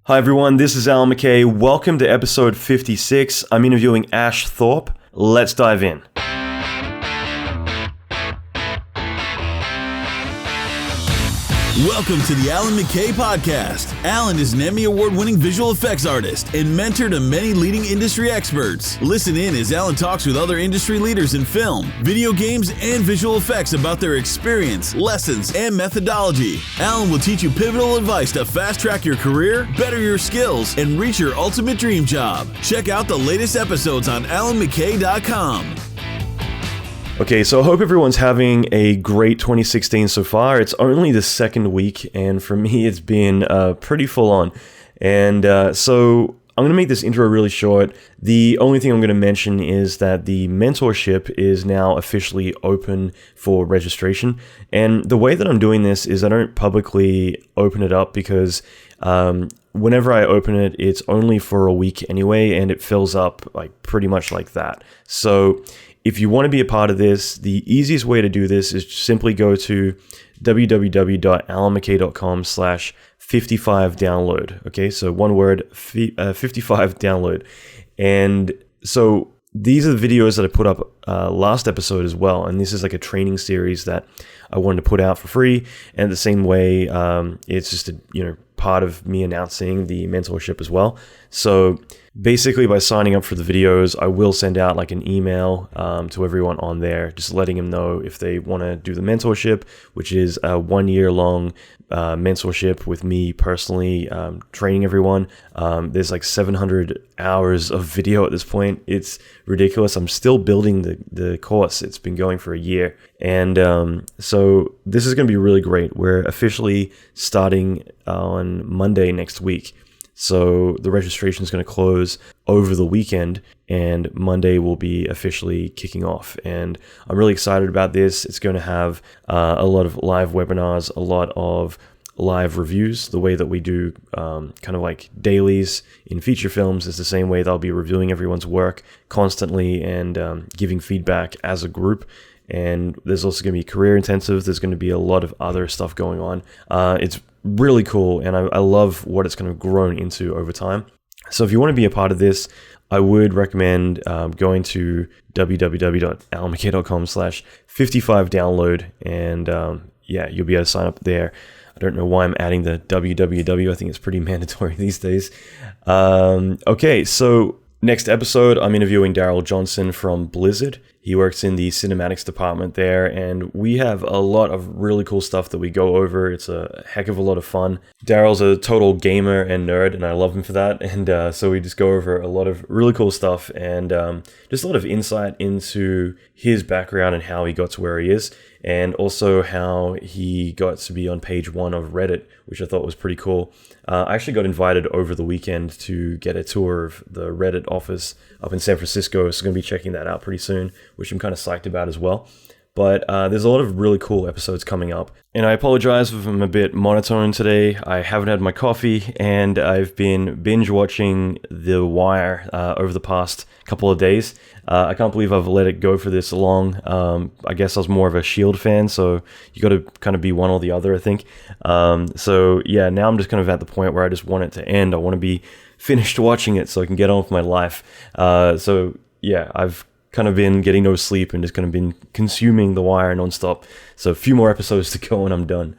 Hi everyone, this is Alan McKay. Welcome to episode 56. I'm interviewing Ash Thorp. Let's dive in. Welcome to the Alan McKay Podcast. Alan is an Emmy Award-winning visual effects artist and mentor to many leading industry experts. Listen in as Alan talks with other industry leaders in film, video games, and visual effects about their experience, lessons, and methodology. Alan will teach you pivotal advice to fast-track your career, better your skills, and reach your ultimate dream job. Check out the latest episodes on alanmckay.com. Okay, so I hope everyone's having a great 2016 so far. It's only the second week, and for me, it's been pretty full on. And so I'm going to make this intro really short. The only thing I'm going to mention is that the mentorship is now officially open for registration. And the way that I'm doing this is I don't publicly open it up because whenever I open it, it's only for a week anyway, and it fills up like pretty much like that. So if you want to be a part of this, the easiest way to do this is simply go to www.alanmckay.com/55download. Okay, so one word, 55 download. And so these are the videos that I put up last episode as well. And this is like a training series that I wanted to put out for free. And the same way, it's just a part of me announcing the mentorship as well. So basically, by signing up for the videos, I will send out like an email to everyone on there, just letting them know if they want to do the mentorship, which is a 1 year long mentorship with me personally training everyone. There's like 700 hours of video at this point. It's ridiculous. I'm still building the course. It's been going for a year. And so this is going to be really great. We're officially starting on Monday next week. So the registration is going to close over the weekend, and Monday will be officially kicking off. And I'm really excited about this. It's going to have a lot of live webinars, a lot of live reviews. The way that we do kind of like dailies in feature films is the same way that I'll be reviewing everyone's work constantly and giving feedback as a group. And there's also going to be career intensive. There's going to be a lot of other stuff going on. It's really cool, and I love what it's kind of grown into over time. So if you want to be a part of this, I would recommend going to www.alanmckay.com/55download, and you'll be able to sign up there. I don't know why I'm adding the www. I think it's pretty mandatory these days. Okay, so next episode, I'm interviewing Daryl Johnson from Blizzard. He works in the cinematics department there, and we have a lot of really cool stuff that we go over. It's a heck of a lot of fun. Daryl's a total gamer and nerd, and I love him for that. And so we just go over a lot of really cool stuff and just a lot of insight into his background and how he got to where he is, and also how he got to be on page 1 of Reddit, which I thought was pretty cool. I actually got invited over the weekend to get a tour of the Reddit office up in San Francisco, so I'm going to be checking that out pretty soon, which I'm kind of psyched about as well. But there's a lot of really cool episodes coming up. And I apologize if I'm a bit monotone today. I haven't had my coffee, and I've been binge watching The Wire over the past couple of days. I can't believe I've let it go for this long. I guess I was more of a S.H.I.E.L.D. fan, so you got to kind of be one or the other, I think. So yeah, now I'm just kind of at the point where I just want it to end. I want to be finished watching it so I can get on with my life. So yeah, I've kind of been getting no sleep and just kind of been consuming The Wire nonstop. So a few more episodes to go and I'm done.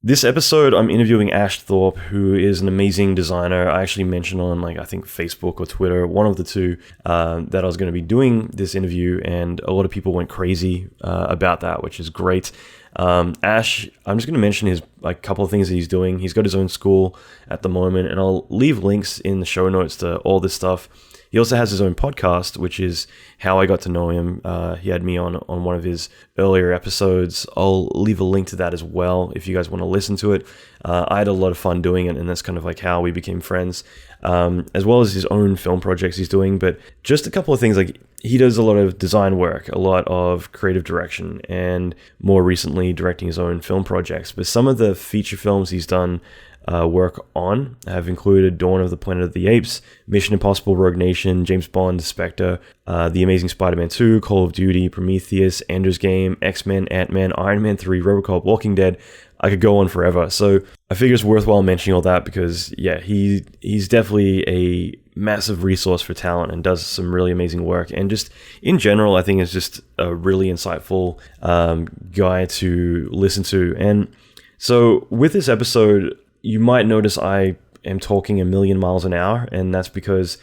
This episode, I'm interviewing Ash Thorp, who is an amazing designer. I actually mentioned on I think Facebook or Twitter, one of the two, that I was going to be doing this interview, and a lot of people went crazy about that, which is great. Ash, I'm just going to mention his couple of things that he's doing. He's got his own school at the moment, and I'll leave links in the show notes to all this stuff. He also has his own podcast, which is how I got to know him. He had me on one of his earlier episodes. I'll leave a link to that as well if you guys want to listen to it. I had a lot of fun doing it, and that's kind of like how we became friends, as well as his own film projects he's doing. But just a couple of things, like he does a lot of design work, a lot of creative direction, and more recently directing his own film projects. But some of the feature films he's done work on have included Dawn of the Planet of the Apes, Mission Impossible Rogue Nation, James Bond Spectre, The Amazing Spider-Man 2, Call of Duty, Prometheus, Ender's Game, X-Men, Ant-Man, Iron Man 3, Robocop, Walking Dead. I could go on forever. So I figure it's worthwhile mentioning all that because, yeah, he's definitely a massive resource for talent and does some really amazing work. And just in general, I think is just a really insightful guy to listen to. And so with this episode, you might notice I am talking a million miles an hour. And that's because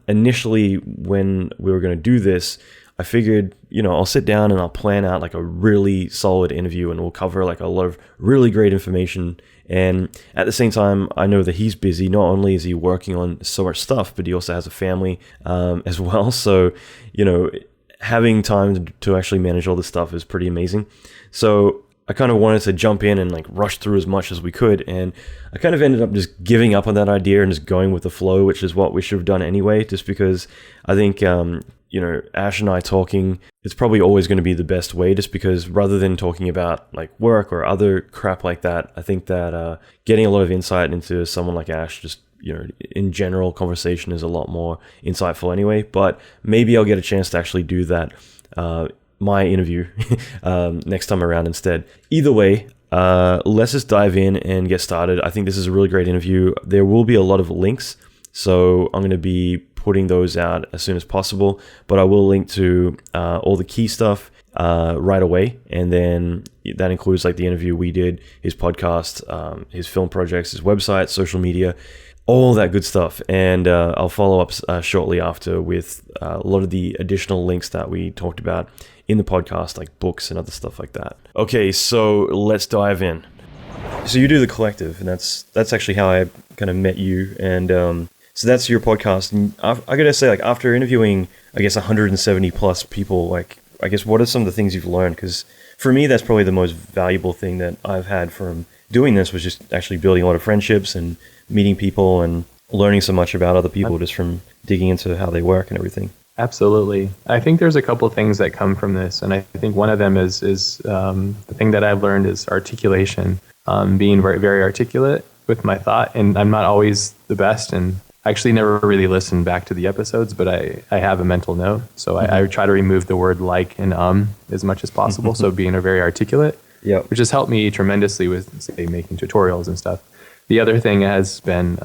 initially when we were going to do this, I figured, I'll sit down and I'll plan out like a really solid interview and we'll cover like a lot of really great information. And at the same time, I know that he's busy. Not only is he working on so much stuff, but he also has a family as well. So, having time to actually manage all this stuff is pretty amazing. So I kind of wanted to jump in and like rush through as much as we could. And I kind of ended up just giving up on that idea and just going with the flow, which is what we should have done anyway, just because I think, Ash and I talking, it's probably always going to be the best way, just because rather than talking about like work or other crap like that, I think that getting a lot of insight into someone like Ash, just, in general conversation is a lot more insightful anyway. But maybe I'll get a chance to actually do that, my interview next time around instead. Either way, let's just dive in and get started. I think this is a really great interview. There will be a lot of links, so I'm going to be putting those out as soon as possible, but I will link to all the key stuff right away. And then that includes like the interview we did, his podcast, his film projects, his website, social media, all that good stuff. And I'll follow up shortly after with a lot of the additional links that we talked about in the podcast, like books and other stuff like that. Okay, so let's dive in. So you do The Collective, and that's actually how I kind of met you. And so that's your podcast. And I gotta say, like, after interviewing, I guess 170 plus people, like, I guess what are some of the things you've learned? Because for me, that's probably the most valuable thing that I've had from doing this, was just actually building a lot of friendships and meeting people and learning so much about other people just from digging into how they work and everything. Absolutely. I think there's a couple of things that come from this. And I think one of them is the thing that I've learned is articulation, being very, very articulate with my thought. And I'm not always the best, and I actually never really listened back to the episodes, but I have a mental note. So I try to remove the word like and as much as possible. So being a very articulate, which has helped me tremendously with, say, making tutorials and stuff. The other thing has been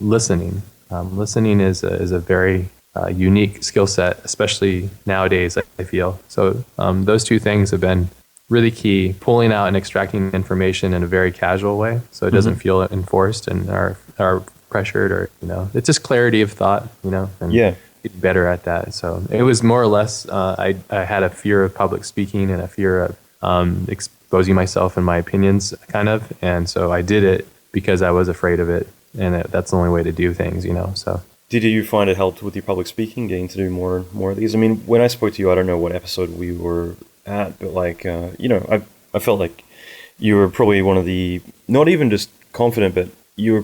listening. Listening is a very unique skill set, especially nowadays, I feel. So those two things have been really key, pulling out and extracting information in a very casual way, so it doesn't feel enforced and are pressured, or it's just clarity of thought, and get better at that. So it was more or less I had a fear of public speaking and a fear of exposing myself and my opinions, kind of, and so I did it because I was afraid of it, and that's the only way to do things, so. Did you find it helped with your public speaking, getting to do more of these? I mean, when I spoke to you, I don't know what episode we were at, but like, I felt like you were probably one of the, not even just confident, but you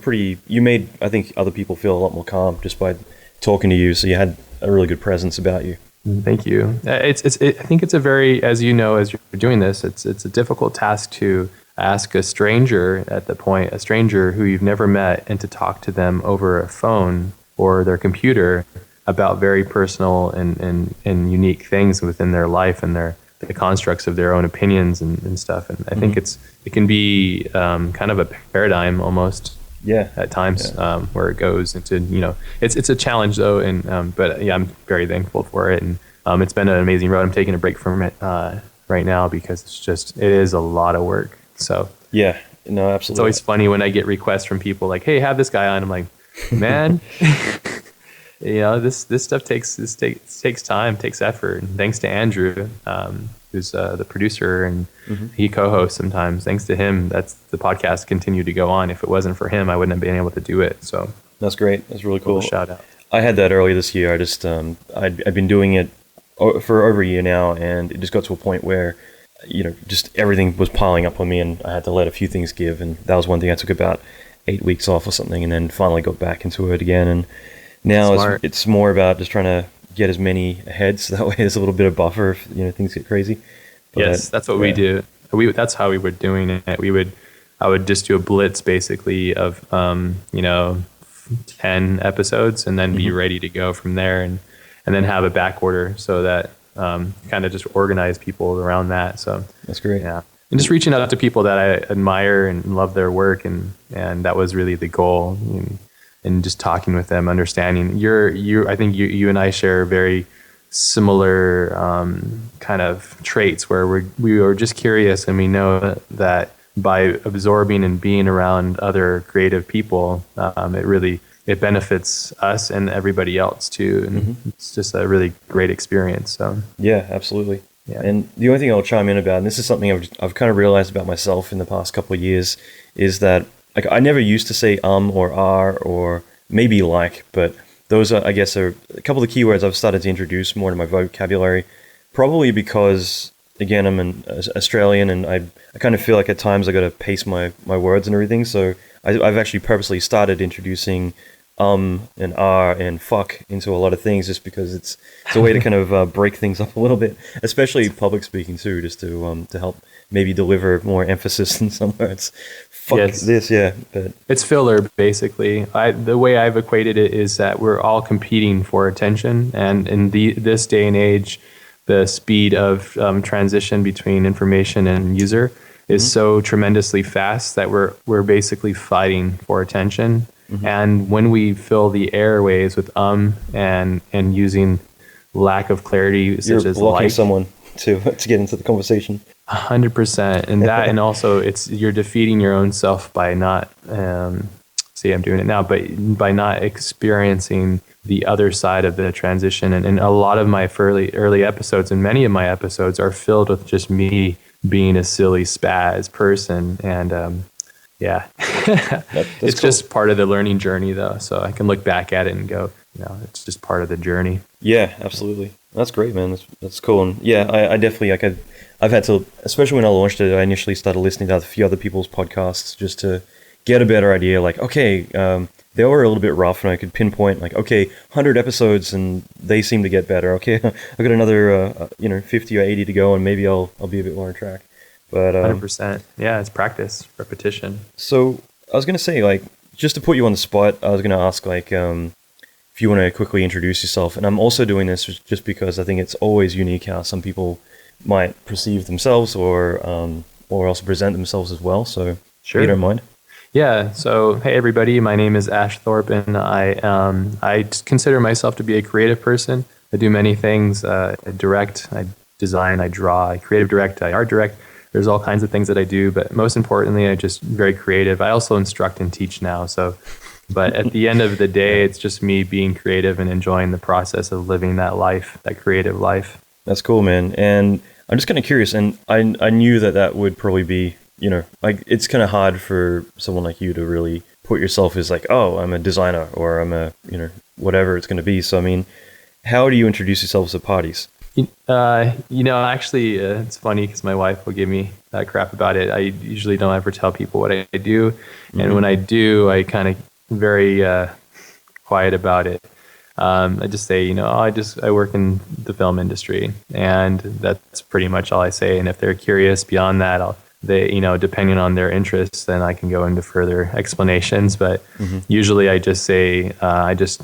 made, I think, other people feel a lot more calm just by talking to you. So you had a really good presence about you. Thank you. I think it's a very, as you know, as you're doing this, it's a difficult task to ask a stranger a stranger who you've never met, and to talk to them over a phone or their computer about very personal and unique things within their life and the constructs of their own opinions and stuff. And I think it can be kind of a paradigm almost. At times, where it goes into, it's a challenge though. But I'm very thankful for it. And it's been an amazing road. I'm taking a break from it right now because it is a lot of work. So yeah, no, absolutely. It's always funny when I get requests from people like, "Hey, have this guy on." I'm like, man, this stuff takes time, takes effort. And thanks to Andrew, who's the producer, and he co-hosts sometimes. Thanks to him, that's the podcast continued to go on. If it wasn't for him, I wouldn't have been able to do it. So that's great. That's really cool. Shout out. I had that earlier this year. I just I'd been doing it for over a year now, and it just got to a point where just everything was piling up on me, and I had to let a few things give. And that was one thing. I took about 8 weeks off or something, and then finally got back into it again. And now it's more about just trying to get as many ahead, so that way there's a little bit of buffer if things get crazy. But yes, that's what we do. That's how we were doing it. I would just do a blitz basically of 10 episodes, and then be ready to go from there, and then have a back order so that kind of just organize people around that. So that's great. Yeah. and just reaching out to people that I admire and love their work, and that was really the goal. And just talking with them, understanding I think you and I share very similar kind of traits where we are just curious, and we know that by absorbing and being around other creative people, it benefits us and everybody else too, and it's just a really great experience. So yeah, absolutely. Yeah. And the only thing I'll chime in about, and this is something I've kind of realized about myself in the past couple of years, is that like I never used to say or are or maybe like, but those are, I guess, are a couple of the keywords I've started to introduce more to my vocabulary, probably because, again, I'm an Australian, and I kind of feel like at times I got to pace my words and everything, so I've actually purposely started introducing and and fuck into a lot of things, just because it's a way to kind of break things up a little bit, especially public speaking too, just to help maybe deliver more emphasis in some words. Fuck this, yeah. But it's filler, basically. The way I've equated it is that we're all competing for attention, and in this day and age, the speed of transition between information and user is so tremendously fast that we're basically fighting for attention. And when we fill the airways with and using lack of clarity, such as blocking someone to get into the conversation. 100%, and that, and also you're defeating your own self by not. See, I'm doing it now, but by not experiencing the other side of the transition. And a lot of my early episodes, and many of my episodes, are filled with just me being a silly spaz person, and yeah, it's cool. Just part of the learning journey, though. So I can look back at it and go, it's just part of the journey. Yeah, absolutely. That's great, man. That's cool. And yeah, I definitely, like, I've had to, especially when I launched it, I initially started listening to a few other people's podcasts just to get a better idea. Like, okay, they were a little bit rough, and I could pinpoint, like, okay, 100 episodes, and they seem to get better. Okay, I've got another, 50 or 80 to go, and maybe I'll be a bit more on track. But 100%. Yeah, it's practice, repetition. So I was going to say, like, just to put you on the spot, I was going to ask, like, if you want to quickly introduce yourself. And I'm also doing this just because I think it's always unique how some people might perceive themselves or also present themselves as well. So sure. If you don't mind. Yeah. So, hey, everybody, my name is Ash Thorp, and I consider myself to be a creative person. I do many things. I direct, I design, I draw, I creative direct, I art direct. There's all kinds of things that I do, but most importantly, I'm just very creative. I also instruct and teach now. But at the end of the day, it's just me being creative and enjoying the process of living that life, that creative life. That's cool, man. And I'm just kind of curious, and I knew that would probably be, like, it's kind of hard for someone like you to really put yourself as like, oh, I'm a designer, or I'm a, whatever it's going to be. So, I mean, how do you introduce yourselves at parties? Actually, it's funny because my wife will give me that crap about it. I usually don't ever tell people what I do. And when I do, I kind of very quiet about it. I just say, I work in the film industry, and that's pretty much all I say. And if they're curious beyond that, depending on their interests, then I can go into further explanations. But usually I just say, I just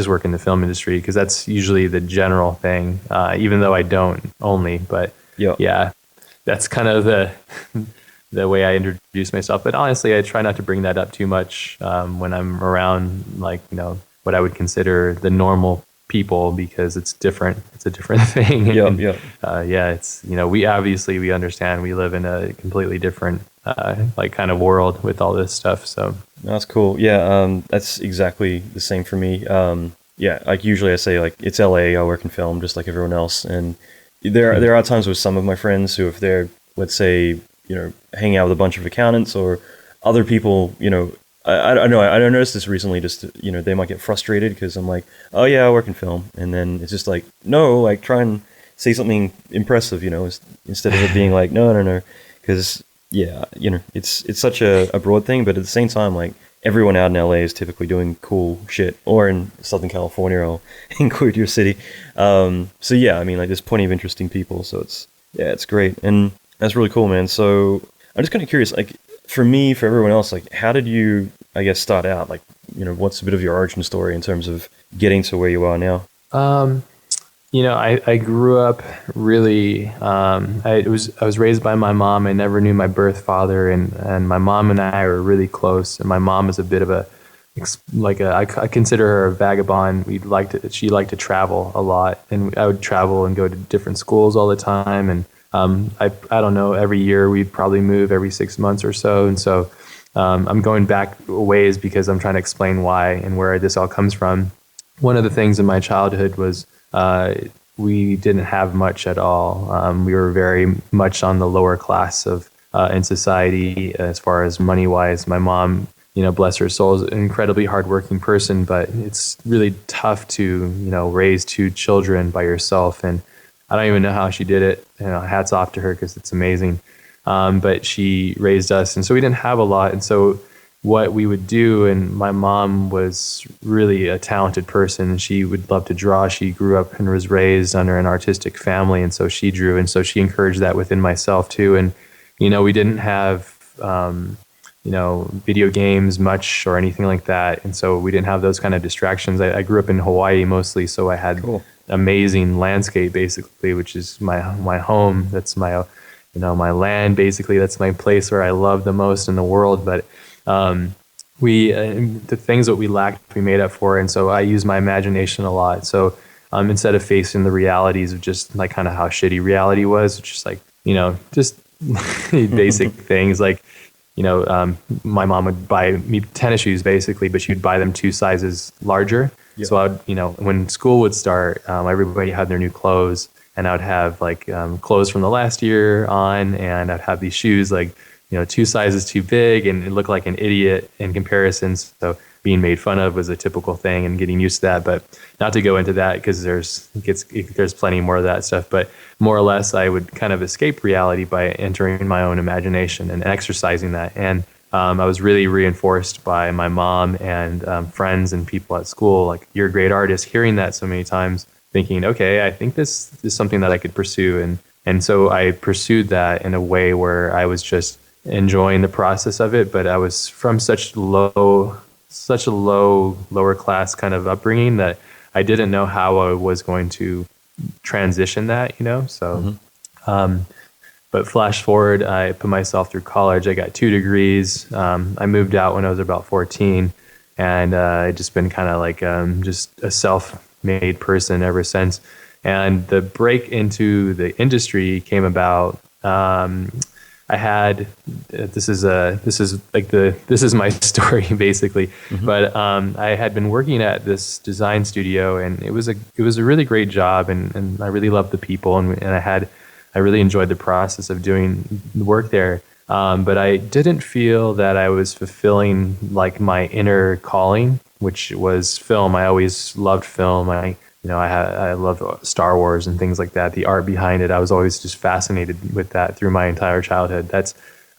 work in the film industry, because that's usually the general thing, even though I don't only, but yeah, that's kind of the way I introduce myself. But honestly, I try not to bring that up too much when I'm around, like, what I would consider the normal people, because it's different. It's a different thing. It's, we understand we live in a completely different kind of world with all this stuff. So that's cool. Yeah, that's exactly the same for me. Like usually I say, like, it's LA, I work in film just like everyone else. And there are times with some of my friends who, if they're, let's say, hanging out with a bunch of accountants or other people, I don't know. I noticed this recently. Just they might get frustrated because I'm like, oh yeah, I work in film, and then it's just like, no, like, try and say something impressive, instead of it being like, no, because it's such a broad thing, but at the same time, like, everyone out in LA is typically doing cool shit, or in Southern California, I'll include your city. So yeah, I mean, like, there's plenty of interesting people, so it's great, and that's really cool, man. So I'm just kind of curious, like, for me, for everyone else, like, how did you, I guess, start out? Like, what's a bit of your origin story in terms of getting to where you are now? I grew up really. I was raised by my mom. I never knew my birth father, and my mom and I were really close. And my mom is a bit of I consider her a vagabond. She liked to travel a lot, and I would travel and go to different schools all the time. And I don't know. Every year we'd probably move every 6 months or so, and so I'm going back a ways because I'm trying to explain why and where this all comes from. One of the things in my childhood was we didn't have much at all. We were very much on the lower class of in society as far as money wise. My mom, bless her soul, is an incredibly hardworking person, but it's really tough to raise two children by yourself. And I don't even know how she did it. Hats off to her because it's amazing. But she raised us, and so we didn't have a lot. And so what we would do, and my mom was really a talented person. She would love to draw. She grew up and was raised under an artistic family, and so she drew, and so she encouraged that within myself too. And we didn't have video games much or anything like that, and so we didn't have those kind of distractions. I grew up in Hawaii mostly, so I had amazing landscape basically, which is my home. That's my my land basically. That's my place where I love the most in the world. But the things that we lacked, we made up for. And so I use my imagination a lot. So instead of facing the realities of just like kind of how shitty reality was, just like, just basic things like, my mom would buy me tennis shoes basically, but she'd buy them 2 sizes larger. Yep. So I would, when school would start, everybody had their new clothes, and I would have like clothes from the last year on, and I'd have these shoes like, 2 sizes too big, and it looked like an idiot in comparison. So being made fun of was a typical thing, and getting used to that. But not to go into that because there's plenty more of that stuff. But more or less, I would kind of escape reality by entering my own imagination and exercising that. And I was really reinforced by my mom and friends and people at school, like, you're a great artist. Hearing that so many times, thinking, okay, I think this is something that I could pursue. And so I pursued that in a way where I was just enjoying the process of it. But I was from such a lower class kind of upbringing that I didn't know how I was going to transition that, So, but flash forward, I put myself through college. I got 2 degrees. I moved out when I was about 14, and I just been kind of like just a self-made person ever since. And the break into the industry came about. I had this is my story basically, but I had been working at this design studio, and it was a really great job, and I really loved the people, and I really enjoyed the process of doing the work there. But I didn't feel that I was fulfilling like my inner calling, which was film. I always loved film. I loved Star Wars and things like that. The art behind it, I was always just fascinated with that through my entire childhood.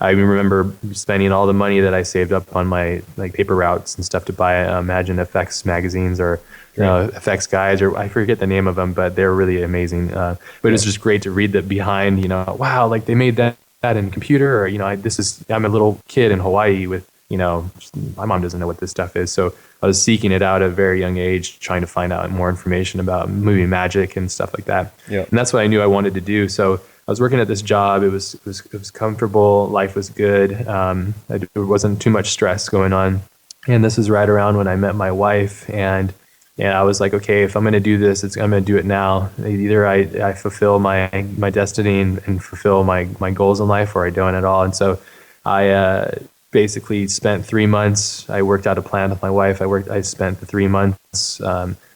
I remember spending all the money that I saved up on my like paper routes and stuff to buy Imagine Effects magazines or effects guides, or I forget the name of them, but they're really amazing. But it was just great to read that behind. Wow, like they made that in computer, or I'm a little kid in Hawaii with my mom doesn't know what this stuff is, so I was seeking it out at a very young age, trying to find out more information about movie magic and stuff like that. Yeah. And that's what I knew I wanted to do. So I was working at this job. It was comfortable. Life was good. There wasn't too much stress going on. And this is right around when I met my wife. And I was like, okay, if I'm going to do this, I'm going to do it now. Either I fulfill my destiny and fulfill my goals in life, or I don't at all. And so I basically spent 3 months. I worked out a plan with my wife. I spent the 3 months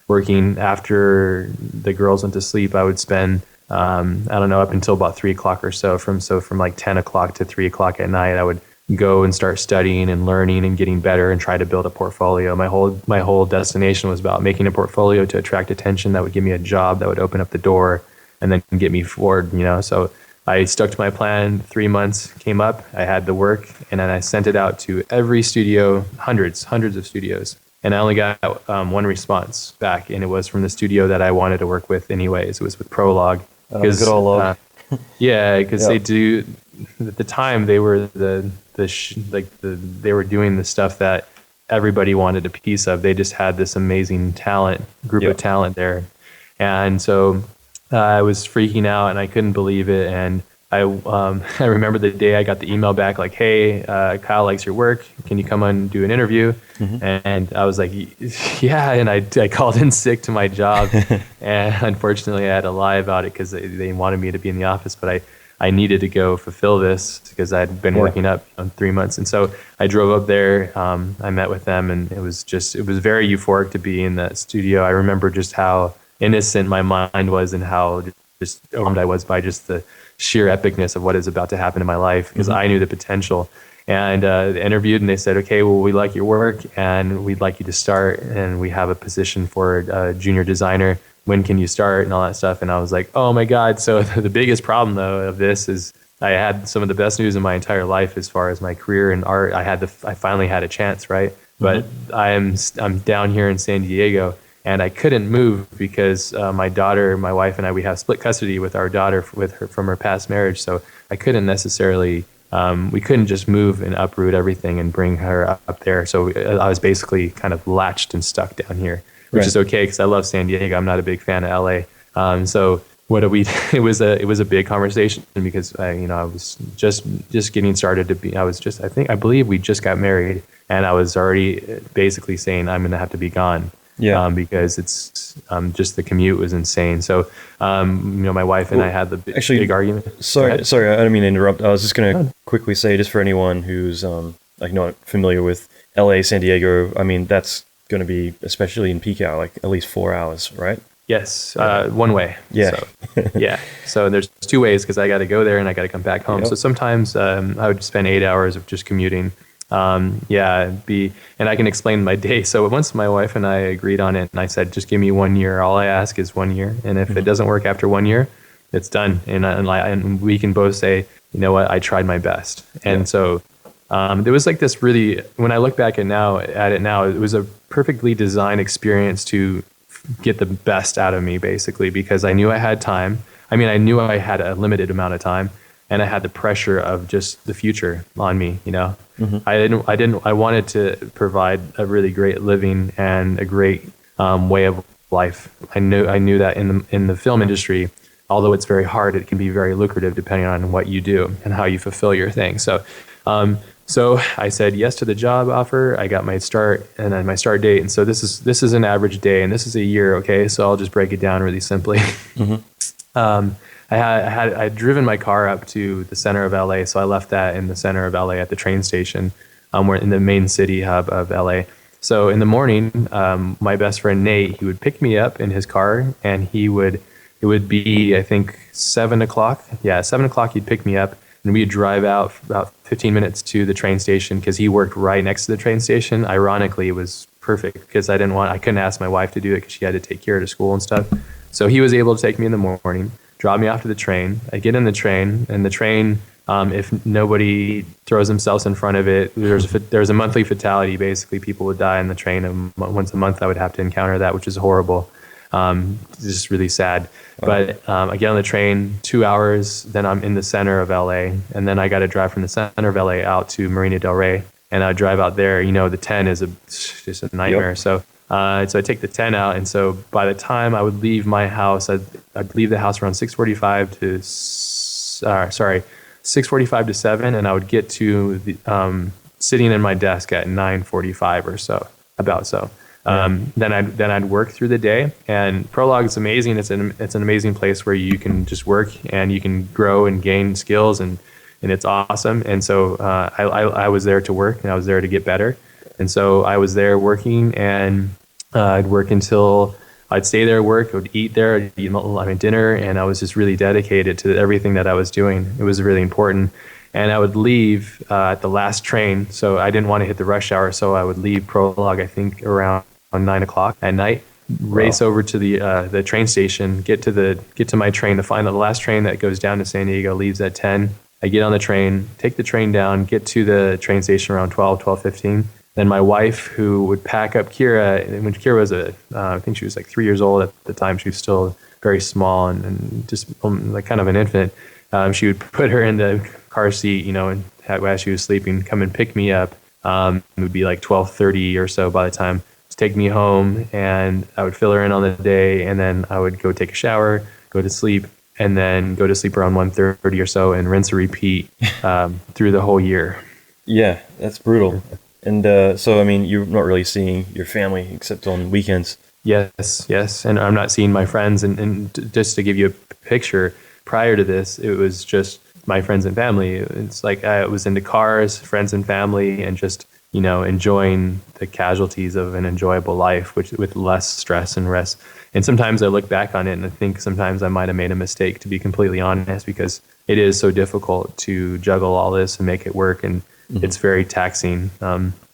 working after the girls went to sleep. I would spend, up until about 3 o'clock or so. From like 10 o'clock to 3 o'clock at night, I would go and start studying and learning and getting better and try to build a portfolio. My whole destination was about making a portfolio to attract attention that would give me a job that would open up the door and then get me forward, So I stuck to my plan. 3 months came up. I had the work, and then I sent it out to every studio, hundreds of studios. And I only got one response back, and it was from the studio that I wanted to work with anyways. It was with Prologue. Good old log. Because they do, at the time, they were they were doing the stuff that everybody wanted a piece of. They just had this amazing group of talent there. And so I was freaking out and I couldn't believe it. And I remember the day I got the email back like, hey, Kyle likes your work. Can you come on and do an interview? And I was like, yeah. And I called in sick to my job. And unfortunately, I had to lie about it because they wanted me to be in the office. But I needed to go fulfill this because I'd been working up 3 months. And so I drove up there. I met with them, and it was very euphoric to be in that studio. I remember just how innocent my mind was and how just overwhelmed I was by just the sheer epicness of what is about to happen in my life, because I knew the potential. And they interviewed and they said, okay, well, we like your work and we'd like you to start, and we have a position for a junior designer. When can you start, and all that stuff? And I was like, oh my God. So the biggest problem though of this is I had some of the best news in my entire life as far as my career in art. I finally had a chance, right? But I'm down here in San Diego, and I couldn't move because my wife and I, we have split custody with our daughter from her past marriage. So I couldn't necessarily, we couldn't just move and uproot everything and bring her up there. So I was basically kind of latched and stuck down here, which is okay because I love San Diego. I'm not a big fan of LA. So what do we? It was a big conversation because I was just getting started to be. I believe we just got married, and I was already basically saying I'm going to have to be gone. Yeah. Because it's just the commute was insane. So, my wife and I had the big argument. Sorry, I don't mean to interrupt. I was just going to quickly say, just for anyone who's not familiar with LA, San Diego, I mean, that's going to be, especially in peak hour, like at least 4 hours, right? Yes, one way. Yeah. So, yeah. So there's 2 ways because I got to go there and I got to come back home. Yep. So sometimes I would spend 8 hours of just commuting. And I can explain my day. So once my wife and I agreed on it, and I said, just give me 1 year. All I ask is 1 year. And if it doesn't work after 1 year, it's done. And we can both say, you know what, I tried my best. And so there was like this really, when I look back at it now, it was a perfectly designed experience to get the best out of me, basically, because I knew I had time. I mean, I knew I had a limited amount of time. And I had the pressure of just the future on me, I wanted to provide a really great living and a great way of life. I knew that in the film industry, although it's very hard, it can be very lucrative depending on what you do and how you fulfill your thing. So I said yes to the job offer. I got my start and then my start date. And so this is an average day, and this is a year. Okay. So I'll just break it down really simply. I had driven my car up to the center of LA, so I left that in the center of LA at the train station. We're in the main city hub of LA. So in the morning, my best friend Nate, he would pick me up in his car, and it would be, I think, 7 o'clock. Yeah, 7 o'clock he'd pick me up, and we'd drive out for about 15 minutes to the train station because he worked right next to the train station. Ironically, it was perfect because I couldn't ask my wife to do it because she had to take care of the school and stuff. So he was able to take me in the morning, drop me off to the train. I get in the train, and the train, if nobody throws themselves in front of it, there's a monthly fatality. Basically, people would die in the train. Once a month, I would have to encounter that, which is horrible. It's just really sad. But I get on the train, 2 hours, then I'm in the center of LA, and then I got to drive from the center of LA out to Marina Del Rey, and I drive out there. The 10 is just a nightmare. Yep. So I take the 10 out, and so by the time I would leave my house, I'd leave the house around 6:45 to 7, and I would get to the sitting in my desk at 9:45 or so, about so. Then I'd work through the day, and Prologue is amazing. It's an amazing place where you can just work and you can grow and gain skills, and it's awesome. And so I was there to work, and I was there to get better. And so I was there working, and I'd work until I'd stay there, work, I would eat there, I'd eat my dinner, and I was just really dedicated to everything that I was doing. It was really important. And I would leave at the last train, so I didn't want to hit the rush hour, so I would leave Prologue, I think, around 9 o'clock at night, race over to the train station, get to my train, the last train that goes down to San Diego leaves at 10. I get on the train, take the train down, get to the train station around 12:15. Then my wife, who would pack up Kira, and when Kira was I think she was like 3 years old at the time, she was still very small and just like kind of an infant. She would put her in the car seat, and as she was sleeping, come and pick me up. It would be like 12:30 or so by the time to take me home, and I would fill her in on the day, and then I would go take a shower, go to sleep, and then go to sleep around 1:30 or so, and rinse and repeat through the whole year. Yeah, that's brutal. And so, I mean, you're not really seeing your family except on weekends. Yes. And I'm not seeing my friends. And just to give you a picture, prior to this, it was just my friends and family. It's like I was into cars, friends and family, and just, enjoying the casualties of an enjoyable life, which with less stress and rest. And sometimes I look back on it and I think sometimes I might have made a mistake, to be completely honest, because it is so difficult to juggle all this and make it work. And it's very taxing.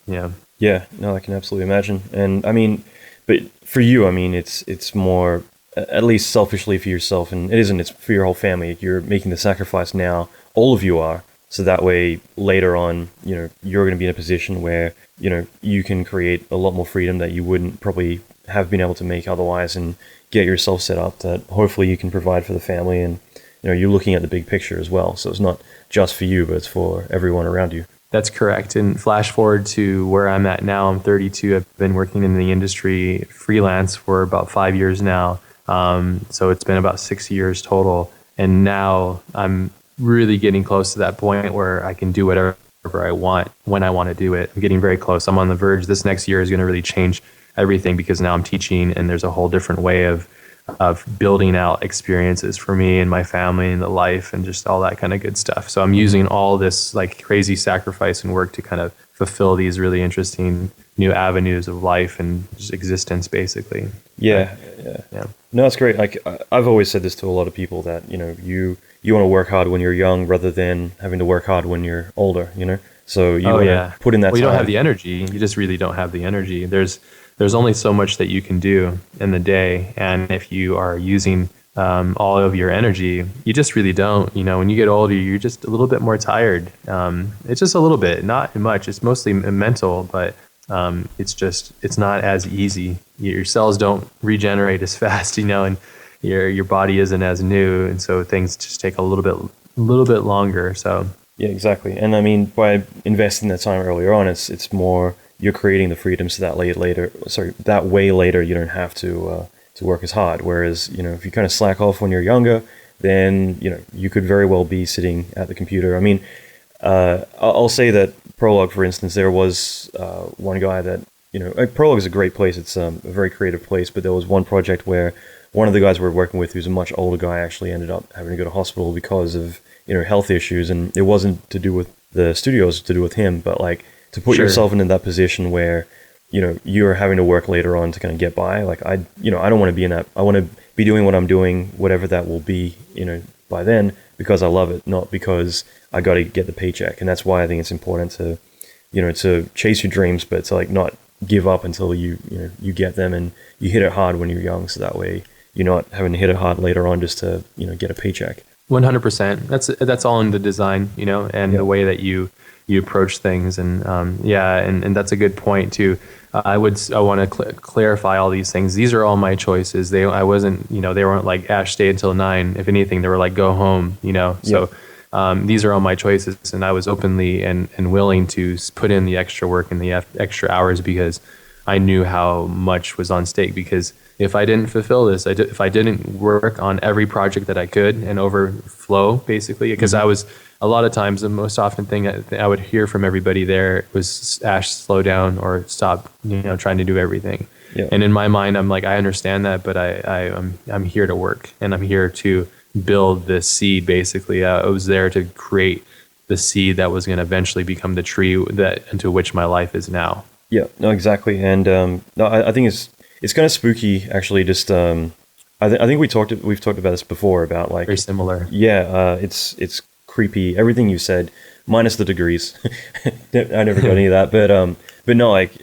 Yeah, no, I can absolutely imagine. And I mean, but for you, I mean, it's more, at least selfishly for yourself, and it's for your whole family. You're making the sacrifice now, all of you are, so that way later on, you're going to be in a position where, you can create a lot more freedom that you wouldn't probably have been able to make otherwise, and get yourself set up that hopefully you can provide for the family. And, you're looking at the big picture as well. So it's not just for you, but it's for everyone around you. That's correct. And flash forward to where I'm at now. I'm 32. I've been working in the industry freelance for about 5 years now. So it's been about 6 years total. And now I'm really getting close to that point where I can do whatever I want when I want to do it. I'm getting very close. I'm on the verge. This next year is going to really change everything, because now I'm teaching, and there's a whole different way of building out experiences for me and my family and the life and just all that kind of good stuff. So I'm using all this like crazy sacrifice and work to kind of fulfill these really interesting new avenues of life and just existence, basically. Yeah. No, that's great. Like I've always said this to a lot of people that, you want to work hard when you're young rather than having to work hard when you're older, So you want to put in that time. You don't have the energy. You just really don't have the energy. There's only so much that you can do in the day. And if you are using all of your energy, you just really don't. When you get older, you're just a little bit more tired. It's just a little bit, not much. It's mostly mental, but it's not as easy. Your cells don't regenerate as fast, and your body isn't as new. And so things just take a little bit longer. So yeah, exactly. And I mean, by investing that time earlier on, it's more, you're creating the freedom so that way later you don't have to work as hard. Whereas, if you kind of slack off when you're younger, then, you could very well be sitting at the computer. I mean, I'll say that Prologue, for instance, there was one guy that, Prologue is a great place. It's a very creative place, but there was one project where one of the guys we were working with, who's a much older guy, actually ended up having to go to hospital because of, health issues. And it wasn't to do with the studio, it was to do with him, but like, to put yourself into that position where, you're having to work later on to kind of get by. Like I don't want to be in that. I want to be doing what I'm doing, whatever that will be, by then, because I love it, not because I got to get the paycheck. And that's why I think it's important to, to chase your dreams, but to like not give up until you get them, and you hit it hard when you're young. So that way you're not having to hit it hard later on just to, get a paycheck. 100%. That's all in the design, and the way that you approach things. And and that's a good point too. I want to clarify all these things. These are all my choices. They weren't like, Ash, stay until 9. If anything, they were like, go home, So these are all my choices, and I was openly and willing to put in the extra work and the extra hours, because I knew how much was on stake. Because if I didn't fulfill this, if I didn't work on every project that I could and overflow, basically, because I was, a lot of times, the most often thing I would hear from everybody there was, Ash, slow down or stop, trying to do everything. Yeah. And in my mind, I'm like, I understand that, but I'm here to work, and I'm here to build this seed. Basically, I was there to create the seed that was going to eventually become the tree that into which my life is now. Yeah, no, exactly. And no, I think it's kind of spooky, actually. Just I think we've talked about this before, about like, very similar. Yeah, it's creepy. Everything you said, minus the degrees. I never got any of that, but no, like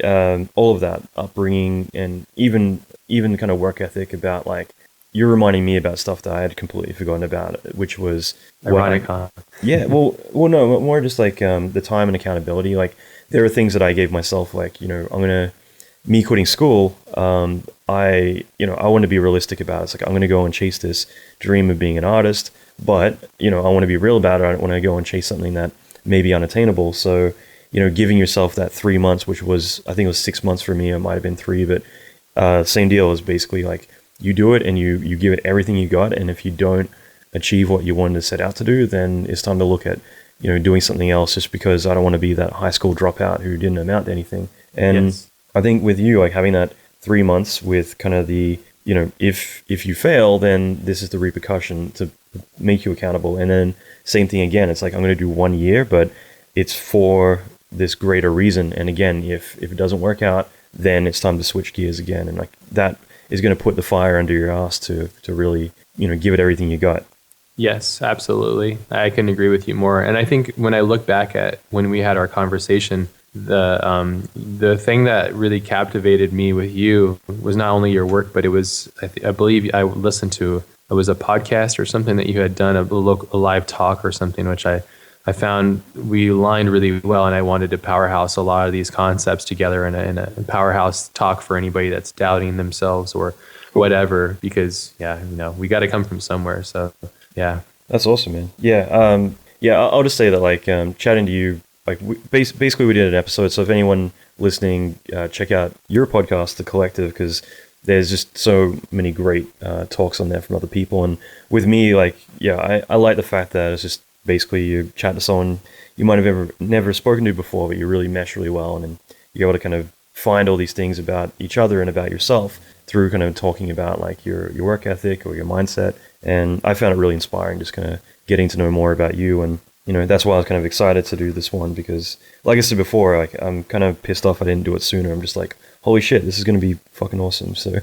all of that upbringing, and even kind of work ethic, about like, you're reminding me about stuff that I had completely forgotten about, which was ironic, huh? Yeah, well, no, more just like the time and accountability. Like, there are things that I gave myself, like, me quitting school. I want to be realistic about it. It's like, I'm going to go and chase this dream of being an artist, but I want to be real about it. I don't want to go and chase something that may be unattainable. So, giving yourself that 3 months, which was, I think it was 6 months for me. It might have been 3, but same deal. Is basically like, you do it and you give it everything you got. And if you don't achieve what you wanted to set out to do, then it's time to look at, doing something else, just because I don't want to be that high school dropout who didn't amount to anything. And Yes. I think with you, like having that 3 months with kind of the, if you fail, then this is the repercussion to make you accountable. And then same thing again, it's like, I'm going to do 1 year, but it's for this greater reason. And again, if it doesn't work out, then it's time to switch gears again. And like that is going to put the fire under your ass to really, give it everything you got. Yes, absolutely. I couldn't agree with you more. And I think when I look back at when we had our conversation, the thing that really captivated me with you was not only your work, but it was, I believe I listened to, it was a podcast or something that you had done, a live talk or something, which I found we aligned really well, and I wanted to powerhouse a lot of these concepts together in a powerhouse talk for anybody that's doubting themselves or whatever, because we got to come from somewhere. So yeah, that's awesome, man. Yeah, I'll just say that like chatting to you, like basically we did an episode. So if anyone listening, check out your podcast, The Collective, because there's just so many great talks on there from other people. And with me, like, I like the fact that it's just basically you chat to someone you might have never spoken to before, but you really mesh really well, and then you're able to kind of find all these things about each other and about yourself through kind of talking about like your work ethic or your mindset. And I found it really inspiring, just kind of getting to know more about you. And that's why I was kind of excited to do this one, because like I said before, like I'm kind of pissed off I didn't do it sooner. I'm just like, holy shit, this is going to be fucking awesome. So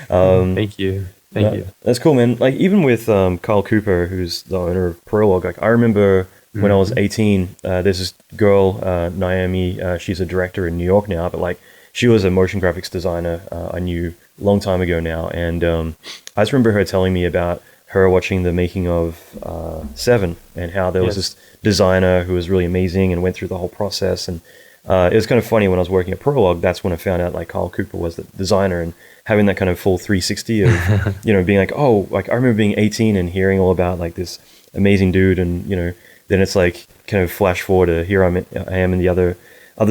thank you. That's cool, man. Like even with Kyle Cooper, who's the owner of Prologue, like I remember when I was 18, there's this girl, Naomi, she's a director in New York now, but like she was a motion graphics designer I knew a long time ago now. And I just remember her telling me about her watching the making of Seven, and how there was this designer who was really amazing and went through the whole process. And it was kind of funny, when I was working at Prologue, that's when I found out like Kyle Cooper was the designer, and having that kind of full 360 of, being like, oh, like I remember being 18 and hearing all about like this amazing dude. And, then it's like kind of flash forward to here I am in the other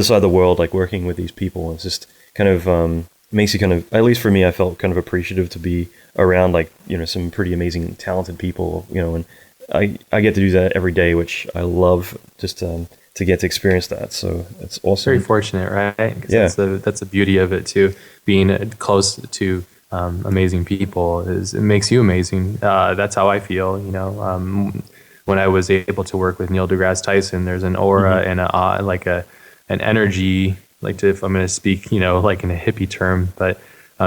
side of the world, like working with these people. And it's just kind of makes you kind of, at least for me, I felt kind of appreciative to be around like, some pretty amazing, talented people, and I get to do that every day, which I love, just to get to experience that. So it's awesome. Very fortunate, right? 'Cause that's the beauty of it too. Being close to amazing people it makes you amazing. That's how I feel. When I was able to work with Neil deGrasse Tyson, there's an aura and an energy. If I'm going to speak, like in a hippie term, but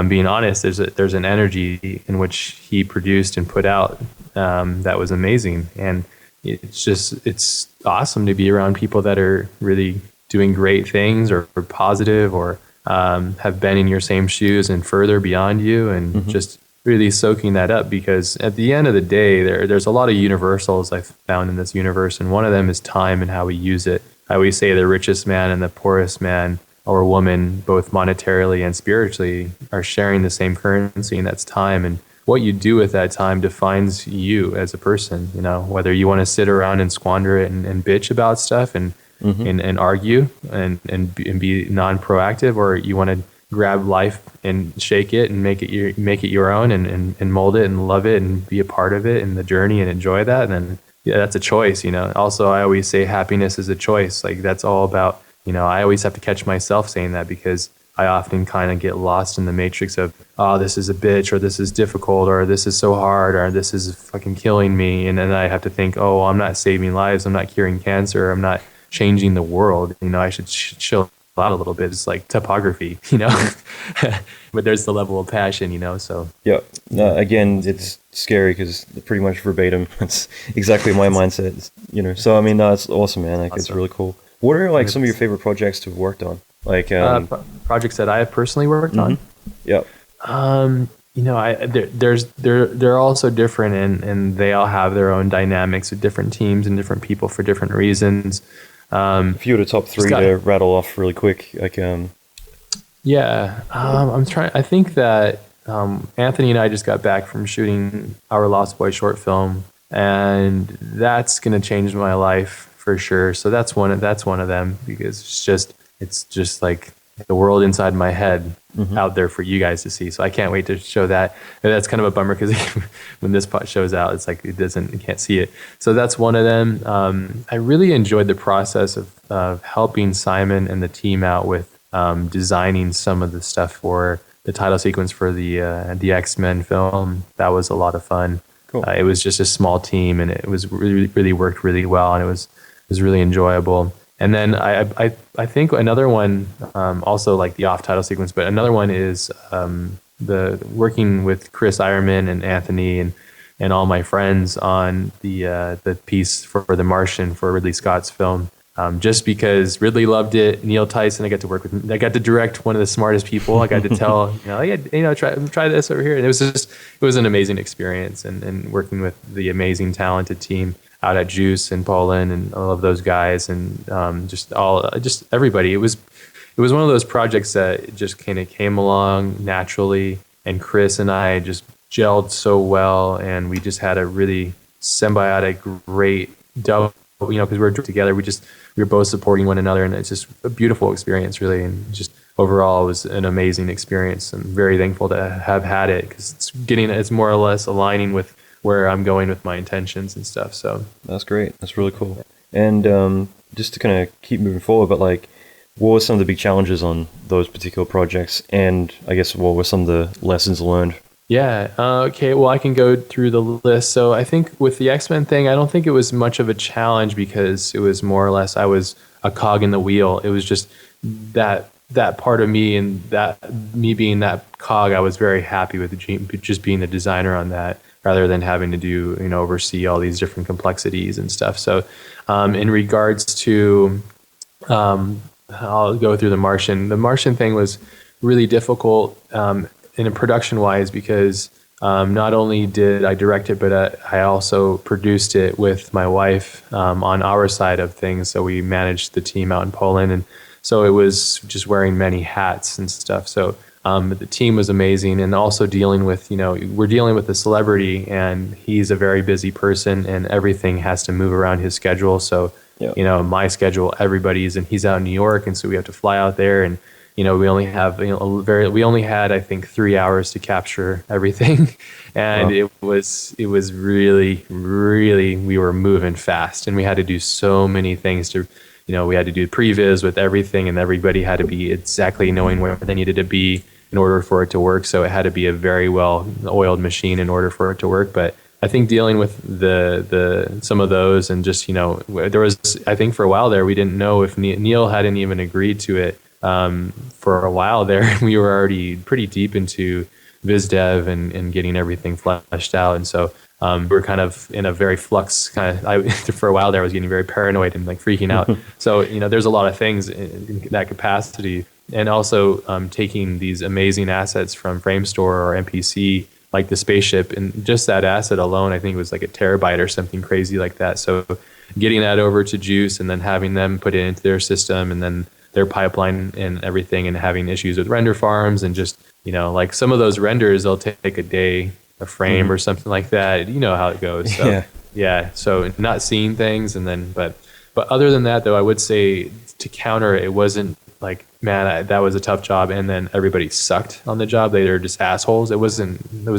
being honest, there's an energy in which he produced and put out that was amazing. And it's awesome to be around people that are really doing great things or positive, or have been in your same shoes and further beyond you, and just really soaking that up. Because at the end of the day, there's a lot of universals I've found in this universe, and one of them is time and how we use it. I always say the richest man and the poorest man or woman, both monetarily and spiritually, are sharing the same currency, and that's time. And what you do with that time defines you as a person. Whether you want to sit around and squander it and bitch about stuff and argue and be non-proactive, or you want to grab life and shake it and make it your own and mold it and love it and be a part of it in the journey and enjoy that. And then that's a choice. Also, I always say happiness is a choice. Like that's all about, I always have to catch myself saying that, because I often kind of get lost in the matrix of, oh, this is a bitch, or this is difficult, or this is so hard, or this is fucking killing me. And then I have to think, oh, I'm not saving lives. I'm not curing cancer. I'm not changing the world. I should chill out a little bit. It's like topography, but there's the level of passion, so. Yeah. No, again, it's scary because pretty much verbatim, it's exactly my mindset, So, I mean, no, it's awesome, man. Like, It's really cool. What are like some of your favorite projects to have worked on? Like projects that I have personally worked on? Yeah. They're all so different, and they all have their own dynamics with different teams and different people for different reasons. If you were to top three to rattle off really quick, like I'm trying. I think that Anthony and I just got back from shooting our Lost Boy short film, and that's going to change my life for sure. So that's one of them, because it's just like the world inside my head out there for you guys to see. So I can't wait to show that. And that's kind of a bummer because when this part shows out, it's like you can't see it. So that's one of them. I really enjoyed the process of helping Simon and the team out with designing some of the stuff for the title sequence for the X-Men film. That was a lot of fun. Cool. It was just a small team, and it was really worked really well, and it was really enjoyable. And then I think another one, also like the off-title sequence, but another one is the working with Chris Ironman and Anthony and all my friends on the piece for The Martian for Ridley Scott's film. Just because Ridley loved it, Neil Tyson, I got to direct one of the smartest people. I got to tell, try this over here. And it was an amazing experience, and working with the amazing, talented team out at Juice and Poland and all of those guys, and just everybody. It was one of those projects that just kind of came along naturally, and Chris and I just gelled so well, and we just had a really symbiotic, great double. Because we were together, we were both supporting one another, and it's just a beautiful experience, really. And just overall, it was an amazing experience. I'm very thankful to have had it, because it's more or less aligning with where I'm going with my intentions and stuff. So that's great. That's really cool. And just to kind of keep moving forward, but like, what were some of the big challenges on those particular projects? And I guess what were some of the lessons learned? Yeah. Okay. Well, I can go through the list. So I think with the X-Men thing, I don't think it was much of a challenge, because it was more or less I was a cog in the wheel. It was just that part of me, and that me being that cog, I was very happy with just being the designer on that, rather than having to do, oversee all these different complexities and stuff. So in regards to, I'll go through The Martian. The Martian thing was really difficult in production-wise, because not only did I direct it, but I also produced it with my wife on our side of things. So we managed the team out in Poland, and so it was just wearing many hats and stuff. So the team was amazing, and also dealing with, we're dealing with a celebrity, and he's a very busy person, and everything has to move around his schedule. So, my schedule, he's out in New York, and so we have to fly out there, and we only had, I think, 3 hours to capture everything. And wow. it was really, really, we were moving fast, and we had to do so many things to, we had to do previs with everything, and everybody had to be exactly knowing where they needed to be in order for it to work. So it had to be a very well-oiled machine in order for it to work. But I think dealing with some of those, and just, there was, I think for a while there, we didn't know if Neil hadn't even agreed to it. For a while there, we were already pretty deep into viz dev and getting everything fleshed out, and so we were kind of in a very flux for a while there. I was getting very paranoid and like freaking out. So there's a lot of things in that capacity, and also taking these amazing assets from Framestore or MPC, like the spaceship, and just that asset alone, I think it was like a terabyte or something crazy like that. So getting that over to Juice, and then having them put it into their system, and then their pipeline and everything, and having issues with render farms, and just, like some of those renders, they'll take a day, a frame or something like that. You know how it goes. So, yeah. So not seeing things, and then, but other than that, though, I would say to counter it wasn't like, man, that was a tough job, and then everybody sucked on the job. They were just assholes. It was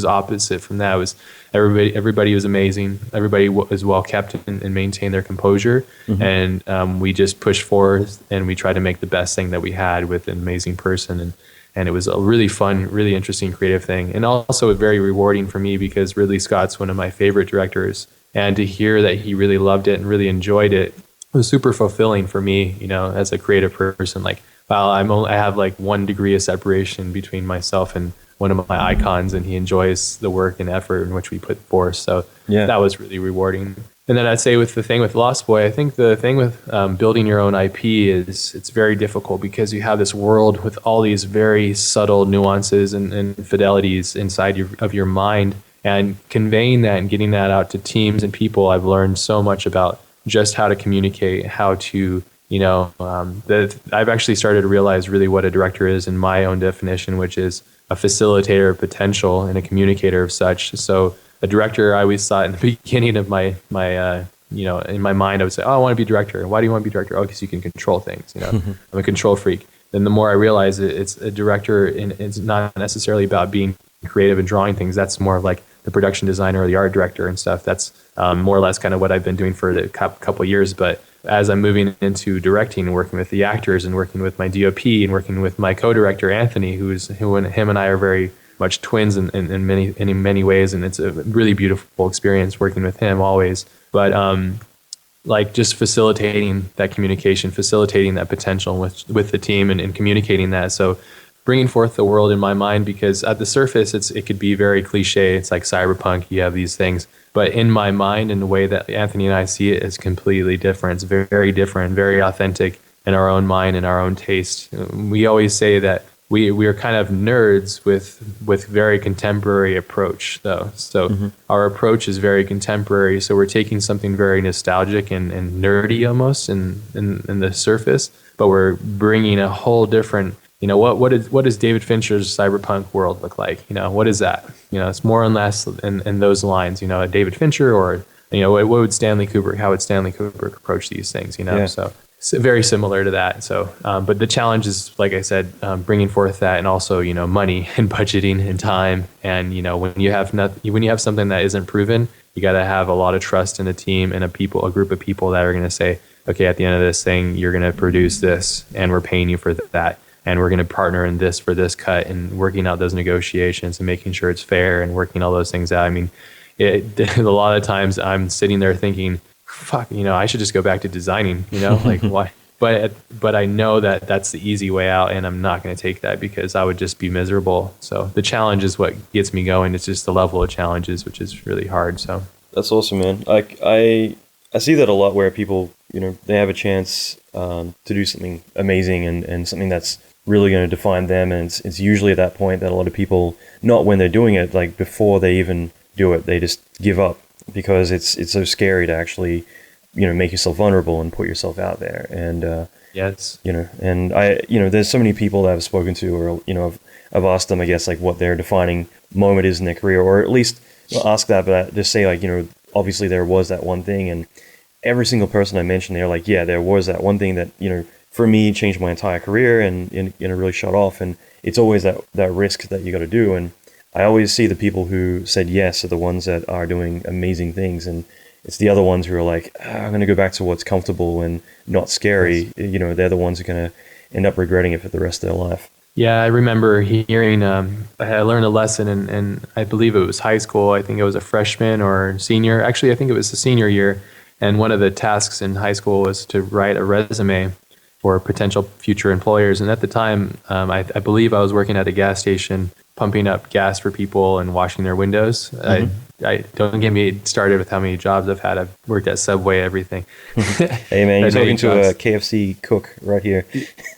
opposite from that. It was everybody was amazing. Everybody was well kept and maintained their composure. Mm-hmm. And we just pushed forward, and we tried to make the best thing that we had with an amazing person. And it was a really fun, really interesting, creative thing. And also very rewarding for me, because Ridley Scott's one of my favorite directors. And to hear that he really loved it and really enjoyed it was super fulfilling for me, as a creative person. Like, wow, I have like 1 degree of separation between myself and one of my icons, and he enjoys the work and effort in which we put forth. So that was really rewarding. And then I'd say with the thing with Lost Boy, I think the thing with building your own IP is it's very difficult, because you have this world with all these very subtle nuances and fidelities inside of your mind, and conveying that and getting that out to teams and people. I've learned so much about just how to communicate, how to, I've actually started to realize really what a director is in my own definition, which is a facilitator of potential and a communicator of such. So a director, I always thought in the beginning of my in my mind, I would say, oh, I want to be a director. Why do you want to be a director? Oh, because you can control things. I'm a control freak. then the more I realize it's a director, and it's not necessarily about being creative and drawing things. That's more of like the production designer or the art director and stuff. That's more or less kind of what I've been doing for the couple of years. But as I'm moving into directing and working with the actors and working with my DOP and working with my co-director Anthony, who him and I are very much twins in many ways, and it's a really beautiful experience working with him always. But like just facilitating that communication, facilitating that potential with the team, and communicating that. So bringing forth the world in my mind, because at the surface it could be very cliche. It's like cyberpunk. You have these things, but in my mind, in the way that Anthony and I see it, is completely different. It's very, very different, very authentic in our own mind and our own taste. We always say that we are kind of nerds with very contemporary approach, though. So our approach is very contemporary. So we're taking something very nostalgic and nerdy almost in the surface, but we're bringing a whole different. What does David Fincher's cyberpunk world look like? What is that? It's more or less in those lines. A David Fincher, or what would Stanley Kubrick? How would Stanley Kubrick approach these things? Yeah. So very similar to that. So, but the challenge is, like I said, bringing forth that, and also money and budgeting and time. And when you have something that isn't proven, you got to have a lot of trust in a team and a group of people that are going to say, okay, at the end of this thing, you're going to produce this, and we're paying you for that. And we're going to partner in this for this cut, and working out those negotiations and making sure it's fair and working all those things out. I mean, a lot of times I'm sitting there thinking, fuck, I should just go back to designing, like why? But I know that that's the easy way out, and I'm not going to take that because I would just be miserable. So the challenge is what gets me going. It's just the level of challenges, which is really hard. So that's awesome, man. Like I see that a lot, where people, they have a chance to do something amazing and something that's really going to define them, and it's usually at that point that a lot of people, not when they're doing it, like before they even do it, they just give up, because it's so scary to actually make yourself vulnerable and put yourself out there. And yes, and I there's so many people that I've spoken to, or I've asked them, I guess, like what their defining moment is in their career, or at least ask that, but just say like, obviously there was that one thing, and every single person I mentioned, they're like, yeah, there was that one thing that for me changed my entire career and really shut off. And it's always that risk that you got to do. And I always see the people who said yes are the ones that are doing amazing things, and it's the other ones who are like, I'm going to go back to what's comfortable and not scary. Yes. They're the ones who are going to end up regretting it for the rest of their life. Yeah, I remember hearing, I learned a lesson in I believe it was high school. I think it was a freshman or senior. Actually, I think it was the senior year. And one of the tasks in high school was to write a resume for potential future employers. And at the time, I believe I was working at a gas station, pumping up gas for people and washing their windows. I don't get me started with how many jobs I've had. I've worked at Subway, everything. Hey man, you're talking to a KFC cook right here.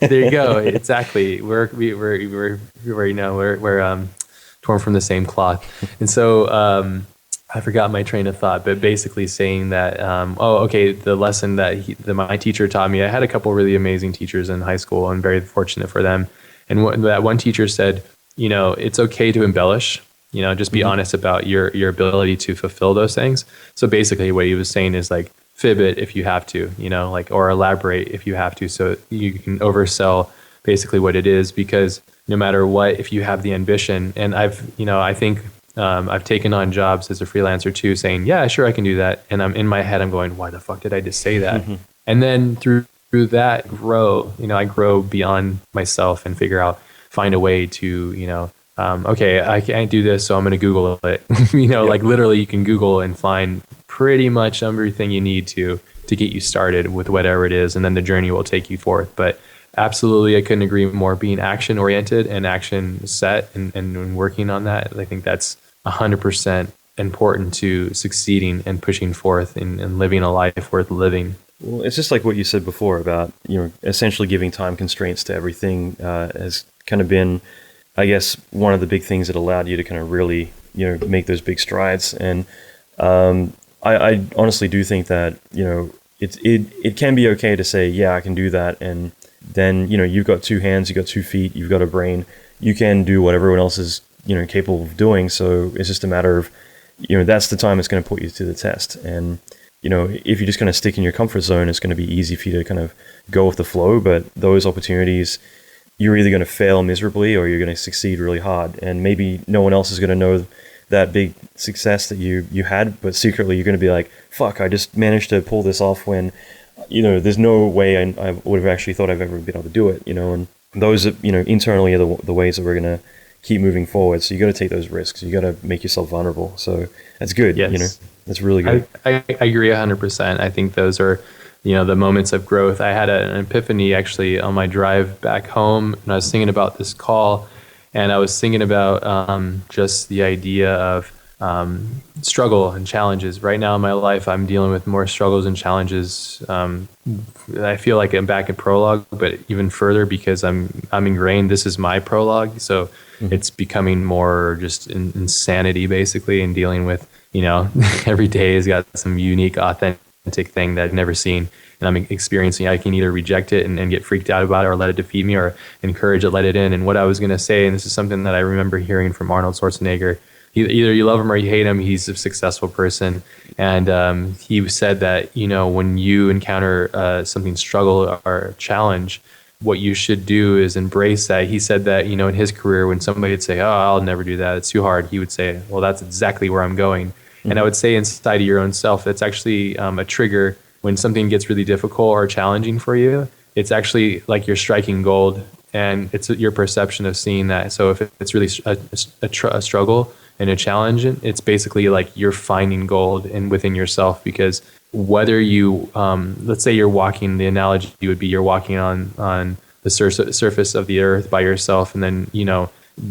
There you go. Exactly. We're torn from the same cloth. And so I forgot my train of thought, but basically saying that, the lesson that my teacher taught me. I had a couple really amazing teachers in high school. I'm very fortunate for them. And that one teacher said, it's okay to embellish. Just be honest about your ability to fulfill those things. So basically what he was saying is like, fib it if you have to, or elaborate if you have to, so you can oversell basically what it is, because no matter what, if you have the ambition, and I think I've taken on jobs as a freelancer too, saying, yeah, sure, I can do that. And I'm in my head, I'm going, why the fuck did I just say that? And then through that I grow beyond myself and find a way to, okay, I can't do this, so I'm going to Google it. Like literally you can Google and find pretty much everything you need to get you started with whatever it is. And then the journey will take you forth. But absolutely, I couldn't agree more. Being action oriented and action set and working on that, I think that's 100% important to succeeding and pushing forth and living a life worth living. Well, it's just like what you said before about, essentially giving time constraints to everything has kind of been, I guess, one of the big things that allowed you to kind of really, make those big strides. And I honestly do think that, it can be okay to say, yeah, I can do that. And then, you've got two hands, you've got 2 feet, you've got a brain. You can do what everyone else is, capable of doing. So it's just a matter of, that's the time it's going to put you to the test. And, if you're just going to stick in your comfort zone, it's going to be easy for you to kind of go with the flow. But those opportunities, you're either going to fail miserably or you're going to succeed really hard. And maybe no one else is going to know that big success that you had, but secretly you're going to be like, fuck, I just managed to pull this off when, there's no way I would have actually thought I've ever been able to do it, and those, internally are the ways that we're going to keep moving forward. So you got to take those risks. You got to make yourself vulnerable. So that's good. Yes. That's really good. I agree 100%. I think those are, the moments of growth. I had an epiphany actually on my drive back home, and I was thinking about this call, and I was thinking about just the idea of struggle and challenges. Right now in my life, I'm dealing with more struggles and challenges. I feel like I'm back in prologue, but even further because I'm ingrained. This is my prologue, so it's becoming more just insanity basically, and dealing with every day has got some unique, authentic thing that I've never seen, and I'm experiencing. I can either reject it and get freaked out about it, or let it defeat me, or encourage it, let it in. And what I was going to say, and this is something that I remember hearing from Arnold Schwarzenegger. Either you love him or you hate him. He's a successful person, and he said that when you encounter something, struggle or challenge, what you should do is embrace that. He said that in his career, when somebody would say, "Oh, I'll never do that. It's too hard," he would say, "Well, that's exactly where I'm going." And I would say inside of your own self, that's actually a trigger. When something gets really difficult or challenging for you, it's actually like you're striking gold, and it's your perception of seeing that. So if it's really a struggle and a challenge, it's basically like you're finding gold within yourself. Because whether you, let's say you're walking, the analogy would be you're walking on the surface of the earth by yourself, and then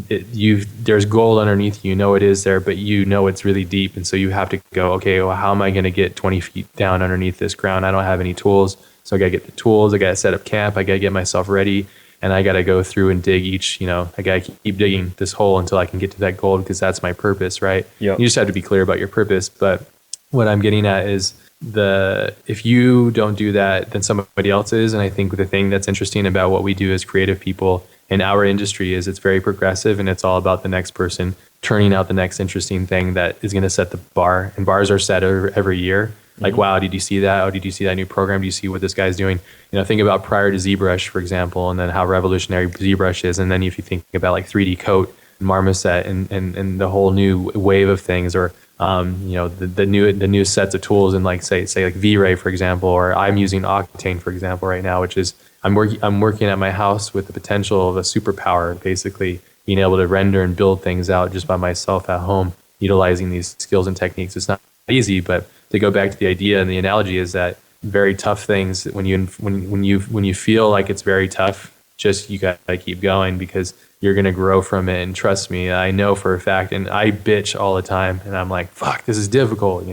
there's gold underneath you, it is there, but it's really deep, and so you have to go, okay, well, how am I going to get 20 feet down underneath this ground? I don't have any tools, so I got to get the tools, I got to set up camp, I got to get myself ready, and I got to go through and dig each, I got to keep digging this hole until I can get to that gold, because that's my purpose, right? Yep. You just have to be clear about your purpose. But what I'm getting at is if you don't do that, then somebody else is. And I think the thing that's interesting about what we do as creative people in our industry is it's very progressive, and it's all about the next person turning out the next interesting thing that is going to set the bar. And bars are set every year. Like, wow, did you see that? Oh, did you see that new program? Do you see what this guy's doing? Think about prior to ZBrush, for example, and then how revolutionary ZBrush is. And then if you think about like 3D Coat and Marmoset and the whole new wave of things, or the new sets of tools, and like say like V-Ray, for example, or I'm using Octane, for example, right now, which is I'm working at my house with the potential of a superpower, basically being able to render and build things out just by myself at home, utilizing these skills and techniques. It's not easy, but to go back to the idea and the analogy is that very tough things, when you feel like it's very tough, just you gotta keep going, because you're gonna grow from it. And trust me, I know for a fact, and I bitch all the time, and I'm like, fuck, this is difficult,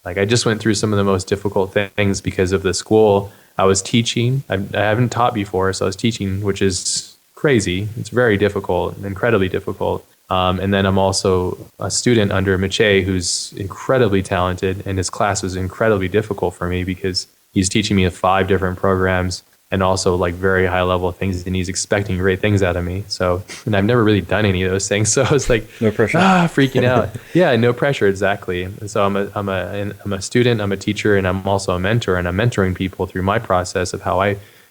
Like, I just went through some of the most difficult things because of the school I was teaching. I haven't taught before, so I was teaching, which is crazy. It's very difficult, incredibly difficult. And then I'm also a student under Mache, who's incredibly talented, and his class was incredibly difficult for me because he's teaching me 5 different programs and also like very high level things, and he's expecting great things out of me. So, and I've never really done any of those things, so it's like no pressure, freaking out. Yeah, no pressure, exactly. And so I'm a student, I'm a teacher, and I'm also a mentor, and I'm mentoring people through my process of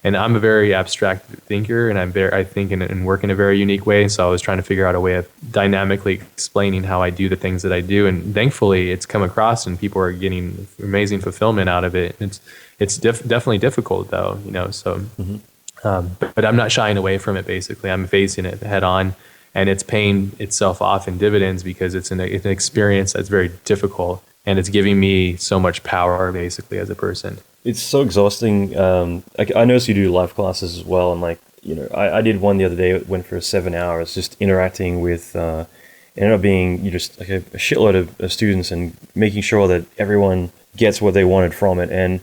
and I'm a very abstract thinker, and I think and work in a very unique way. So I was trying to figure out a way of dynamically explaining how I do the things that I do. And thankfully it's come across, and people are getting amazing fulfillment out of it. It's definitely difficult though, so, but I'm not shying away from it. Basically, I'm facing it head on, and it's paying itself off in dividends, because it's an experience that's very difficult, and it's giving me so much power basically as a person. It's so exhausting. I noticed you do live classes as well, and I did one the other day. It went for 7 hours, just interacting with. It ended up being just like a shitload of students, and making sure that everyone gets what they wanted from it. And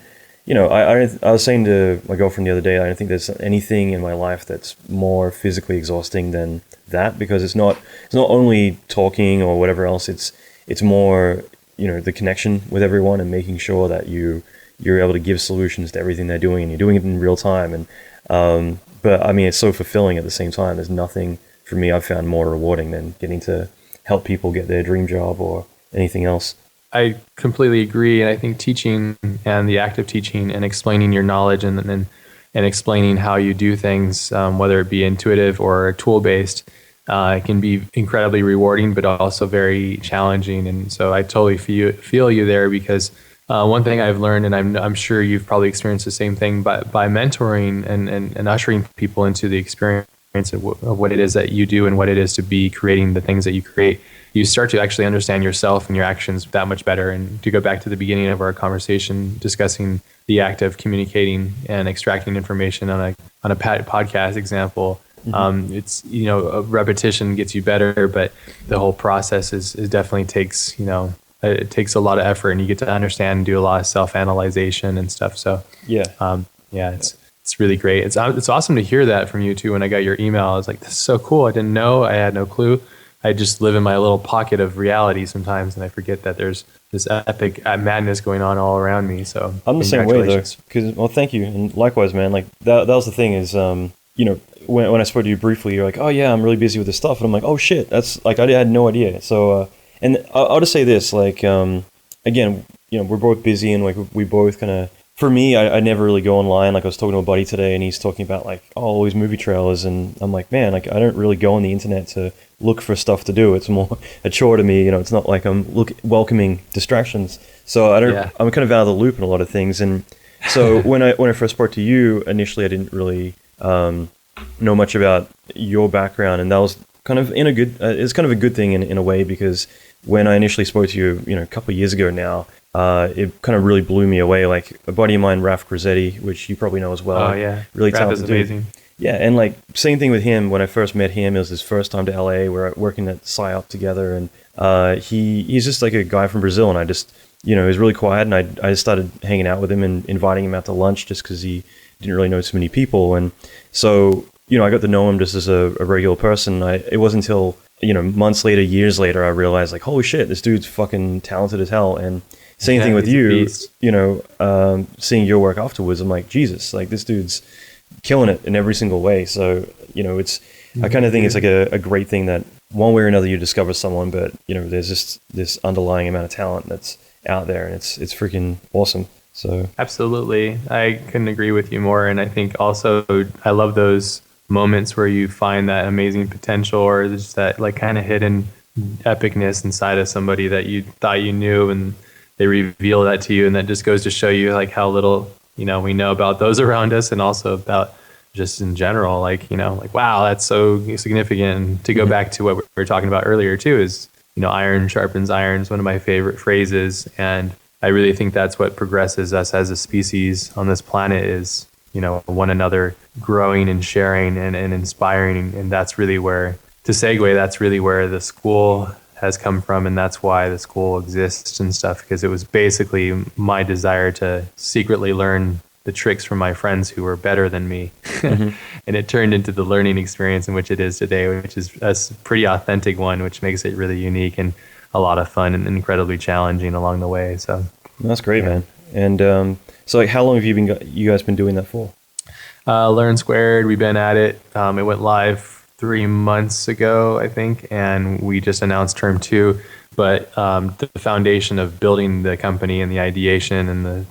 I was saying to my girlfriend the other day, I don't think there's anything in my life that's more physically exhausting than that, because it's not only talking or whatever else. It's more the connection with everyone, and making sure that you're able to give solutions to everything they're doing, and you're doing it in real time. And but I mean, it's so fulfilling at the same time. There's nothing for me I've found more rewarding than getting to help people get their dream job or anything else. I completely agree. And I think teaching and the act of teaching and explaining your knowledge and and explaining how you do things, whether it be intuitive or tool-based. It can be incredibly rewarding, but also very challenging. And so I totally feel you there, because one thing I've learned, and I'm sure you've probably experienced the same thing, by mentoring and ushering people into the experience of what it is that you do and what it is to be creating the things that you create, you start to actually understand yourself and your actions that much better. And to go back to the beginning of our conversation, discussing the act of communicating and extracting information on a podcast example, it's, a repetition gets you better, but the whole process is definitely takes, it takes a lot of effort, and you get to understand and do a lot of self-analyzation and stuff. So it's really great. It's awesome to hear that from you too. When I got your email, I was like, this is so cool. I didn't know. I had no clue. I just live in my little pocket of reality sometimes, and I forget that there's this epic madness going on all around me. So I'm the same way though. Well, thank you, and likewise, man. Like that was the thing is, when I spoke to you briefly, you're like, oh yeah, I'm really busy with this stuff, and I'm like, oh shit, that's like I had no idea. So and I'll just say this, like again, we're both busy, and like we both kind of. For me, I never really go online. Like I was talking to a buddy today, and he's talking about like, all these movie trailers, and I'm like, man, like I don't really go on the internet to look for stuff to do. It's more a chore to me. It's not like I'm welcoming distractions. So I don't. Yeah. I'm kind of out of the loop in a lot of things. And so when I first spoke to you initially, I didn't really know much about your background, and that was kind of it's kind of a good thing in a way, because when I initially spoke to you, a couple of years ago now. It kind of really blew me away. Like a buddy of mine, Raf Grizzetti, which you probably know as well. Oh yeah, really Raf talented is amazing. Dude. Yeah, and like same thing with him. When I first met him, it was his first time to LA. We're working at PsyOp together, and he's just like a guy from Brazil, and I just he was really quiet, and I just started hanging out with him and inviting him out to lunch just because he didn't really know so many people, and so I got to know him just as a regular person. It wasn't until months later, years later, I realized like, holy shit, this dude's fucking talented as hell. And same thing with you, seeing your work afterwards, I'm like, Jesus, like this dude's killing it in every single way. So, I kind of think it's like a great thing that one way or another you discover someone, but, there's just this underlying amount of talent that's out there, and it's freaking awesome. So absolutely. I couldn't agree with you more. And I think also I love those moments where you find that amazing potential, or just that like kind of hidden epicness inside of somebody that you thought you knew, and they reveal that to you, and that just goes to show you like how little we know about those around us, and also about just in general, like wow, that's so significant. And to go back to what we were talking about earlier too, is iron sharpens iron is one of my favorite phrases, and I really think that's what progresses us as a species on this planet is one another growing and sharing and inspiring, and that's really where, to segue, that's really where the school has come from, and that's why the school exists and stuff, because it was basically my desire to secretly learn the tricks from my friends who were better than me. Mm-hmm. And it turned into the learning experience in which it is today, which is a pretty authentic one, which makes it really unique and a lot of fun and incredibly challenging along the way. So that's great, man. And so like how long have you guys been doing that for? Learn Squared, we've been at it. It went live 3 months ago, I think, and we just announced term 2. But the foundation of building the company and the ideation and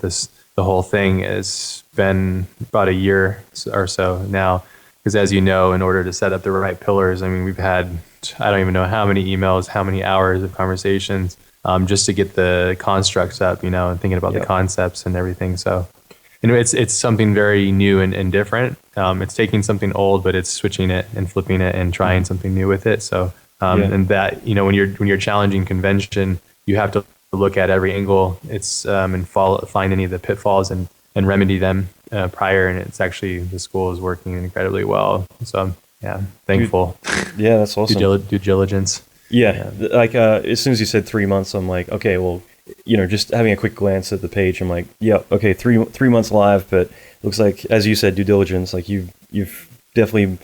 the whole thing has been about a year or so now. Because as you know, in order to set up the right pillars, I mean, we've had, I don't even know how many emails, how many hours of conversations just to get the constructs up, and thinking about the concepts and everything. So it's something very new and different. It's taking something old, but it's switching it and flipping it and trying something new with it. So, and that, when you're challenging convention, you have to look at every angle. It's, and find any of the pitfalls and remedy them prior. And it's actually, the school is working incredibly well. So yeah, thankful. Yeah, that's awesome. Due diligence. Yeah. Like, as soon as you said 3 months, I'm like, okay, well, just having a quick glance at the page, I'm like, yeah, okay, three months live, but looks like, as you said, due diligence, like you've definitely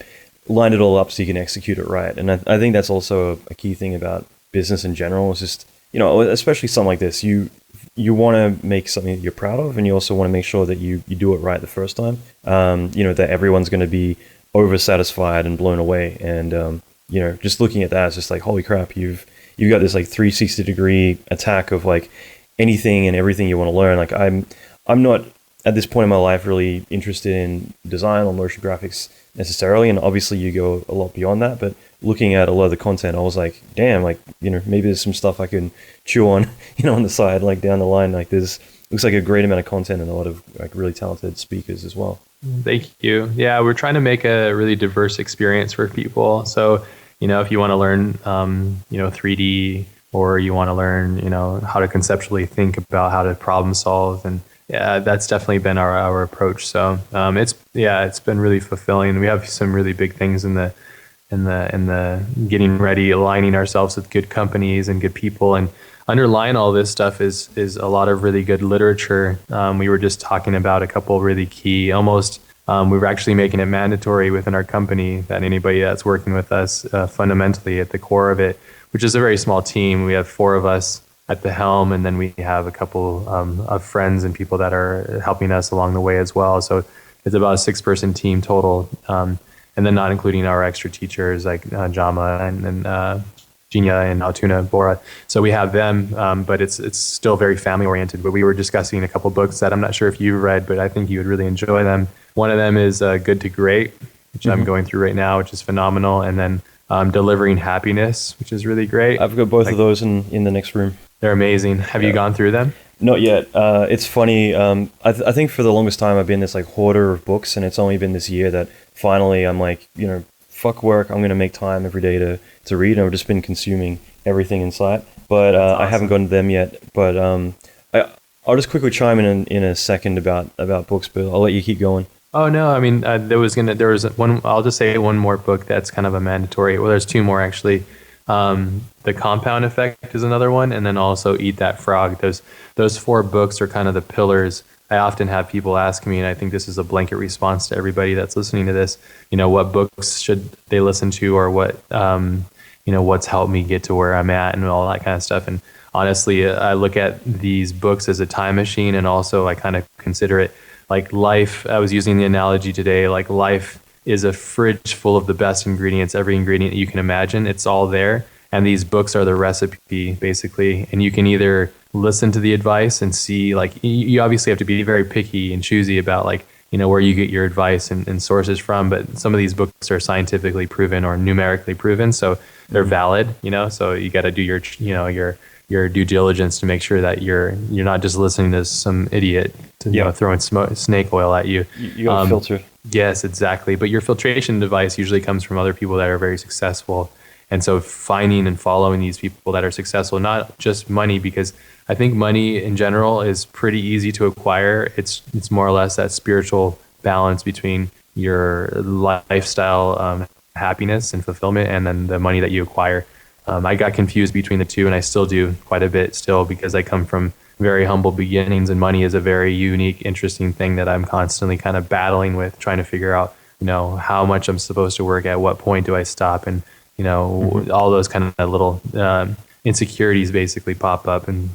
lined it all up so you can execute it right. And I think that's also a key thing about business in general, is just, especially something like this, you want to make something that you're proud of, and you also want to make sure that you do it right the first time, that everyone's going to be over satisfied and blown away. And, just looking at that, it's just like, holy crap, you've got this like 360 degree attack of like anything and everything you want to learn. Like I'm not at this point in my life really interested in design or motion graphics necessarily, and obviously you go a lot beyond that, but looking at a lot of the content, I was like, damn, like, you know, maybe there's some stuff I can chew on, you know, on the side, like down the line. Like there's looks like a great amount of content and a lot of like really talented speakers as well. Thank you. Yeah, we're trying to make a really diverse experience for people. So, you know, if you want to learn, 3D, or you want to learn, you know, how to conceptually think about how to problem solve, and yeah, that's definitely been our approach. So it's been really fulfilling. We have some really big things in the getting ready, aligning ourselves with good companies and good people, and underlying all this stuff is a lot of really good literature. We were just talking about a couple really key, almost. We were actually making it mandatory within our company that anybody that's working with us, fundamentally at the core of it, which is a very small team. We have 4 of us at the helm, and then we have a couple of friends and people that are helping us along the way as well. So it's about a 6-person team total, and then not including our extra teachers like Jama and Jinya and Altuna Bora. So we have them, but it's still very family oriented. But we were discussing a couple books that I'm not sure if you read, but I think you would really enjoy them. One of them is Good to Great, which I'm going through right now, which is phenomenal. And then Delivering Happiness, which is really great. I've got both of those in the next room. They're amazing. Have you gone through them? Not yet. It's funny. I think for the longest time I've been this like hoarder of books, and it's only been this year that finally I'm like, you know, fuck work. I'm going to make time every day to read. And I've just been consuming everything in sight. But awesome. I haven't gotten to them yet. But I'll just quickly chime in a second about books, but I'll let you keep going. Oh no, I mean there was one. I'll just say one more book that's kind of a mandatory. Well, there's 2 more actually. The Compound Effect is another one, and then also Eat That Frog. Those 4 books are kind of the pillars. I often have people ask me, and I think this is a blanket response to everybody that's listening to this, you know, what books should they listen to, or what, what's helped me get to where I'm at and all that kind of stuff. And honestly, I look at these books as a time machine, and also I kind of consider it like life. I was using the analogy today, like life is a fridge full of the best ingredients, every ingredient that you can imagine. It's all there. And these books are the recipe, basically. And you can either listen to the advice and see, like, you obviously have to be very picky and choosy about, like, you know, where you get your advice and sources from. But some of these books are scientifically proven or numerically proven, so they're valid, you know. So you got to do your due diligence to make sure that you're not just listening to some idiot throwing snake oil at you. You got to filter. Yes, exactly. But your filtration device usually comes from other people that are very successful. And so finding and following these people that are successful, not just money, because I think money in general is pretty easy to acquire. It's more or less that spiritual balance between your lifestyle happiness and fulfillment, and then the money that you acquire. I got confused between the two, and I still do quite a bit still, because I come from very humble beginnings, and money is a very unique, interesting thing that I'm constantly kind of battling with, trying to figure out, you know, how much I'm supposed to work, at what point do I stop, and, you know, all those kind of little insecurities basically pop up and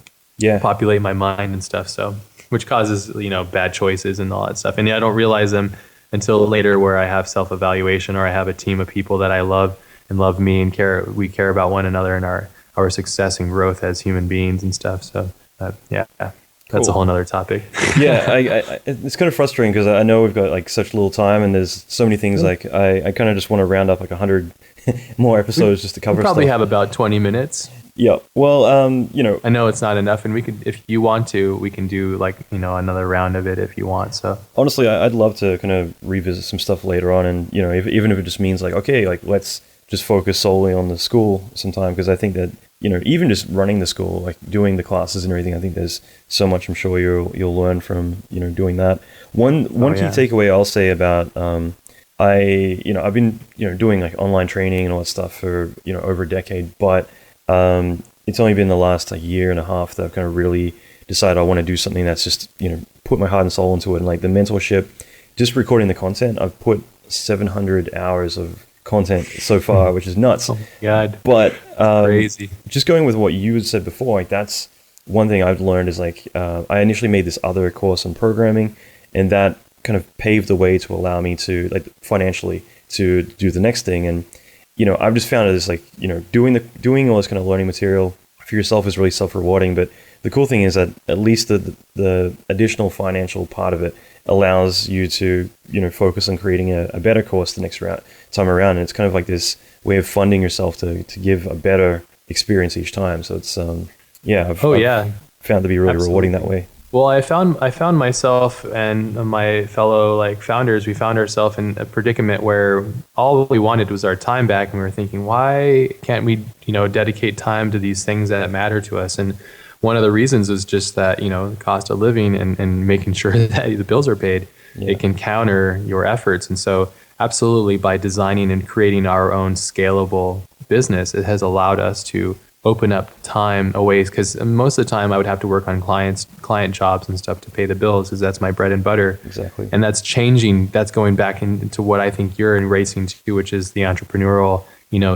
populate my mind and stuff. So, which causes, you know, bad choices and all that stuff. And I don't realize them until later, where I have self-evaluation, or I have a team of people that I love and love me and we care about one another and our success and growth as human beings and stuff. So that's a whole nother topic. I it's kind of frustrating, because I know we've got like such little time, and there's so many things. Like I kind of just want to round up like 100 more episodes just to cover. We probably stuff. have about 20 minutes. Yeah. Well, you know, I know it's not enough, and we could, if you want to, we can do like, you know, another round of it if you want. So honestly, I'd love to kind of revisit some stuff later on, and you know, even if it just means like, okay, like let's just focus solely on the school sometime, because I think that, you know, even just running the school, like doing the classes and everything, I think there's so much I'm sure you'll learn from, you know, doing that. One key takeaway I'll say about I've been, you know, doing like online training and all that stuff for, you know, over a decade, but it's only been the last like year and a half that I've kind of really decided I want to do something that's just, you know, put my heart and soul into it. And like the mentorship, just recording the content, I've put 700 hours of content so far, which is nuts. Oh my God. But crazy. Just going with what you had said before, like that's one thing I've learned is like I initially made this other course on programming, and that kind of paved the way to allow me to, like, financially to do the next thing. And you know, I've just found it as like, you know, doing all this kind of learning material for yourself is really self-rewarding, but the cool thing is that at least the additional financial part of it allows you to, focus on creating a better course the next time around. And it's kind of like this way of funding yourself to give a better experience each time. So it's, I've found to be really rewarding that way. Well, I found myself and my fellow founders, we found ourselves in a predicament where all we wanted was our time back, and we were thinking, why can't we, dedicate time to these things that matter to us? And one of the reasons is just that, the cost of living and making sure that the bills are paid, it can counter your efforts. And so absolutely, by designing and creating our own scalable business, it has allowed us to open up time away, because most of the time I would have to work on client jobs and stuff to pay the bills, because that's my bread and butter. Exactly. And that's changing. That's going back into what I think you're racing to, which is the entrepreneurial,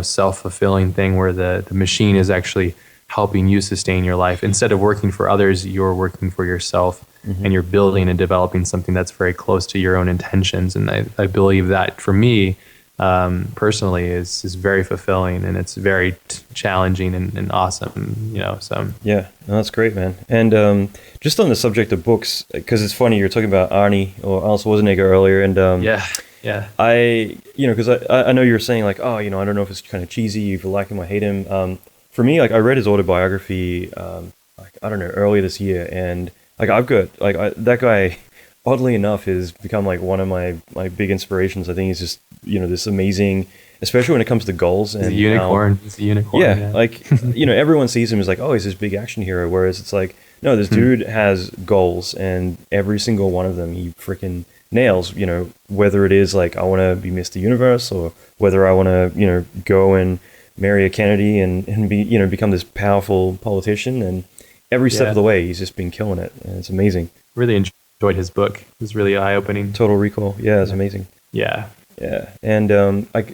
self-fulfilling thing where the machine is actually helping you sustain your life. Instead of working for others, you're working for yourself, and you're building and developing something that's very close to your own intentions. And I believe that for me, personally is very fulfilling, and it's very challenging and awesome, so. Yeah, no, that's great, man. And just on the subject of books, because it's funny, you're talking about Arnie or Arnold Schwarzenegger earlier, and because I know you were saying I don't know if it's kind of cheesy, you like him or hate him. For me, I read his autobiography, earlier this year, and I've got that guy, oddly enough, has become one of my big inspirations. I think he's just, this amazing, especially when it comes to goals. And he's a unicorn. He's a unicorn. Yeah. Everyone sees him as he's this big action hero. Whereas it's no, this dude has goals, and every single one of them he freaking nails, whether it is I want to be Mr. Universe, or whether I want to, go and marry a Kennedy and be, become this powerful politician. And every step of the way, he's just been killing it. And it's amazing. Really enjoyed his book. It was really eye-opening. Total Recall. Yeah, it's amazing. Yeah. Yeah. And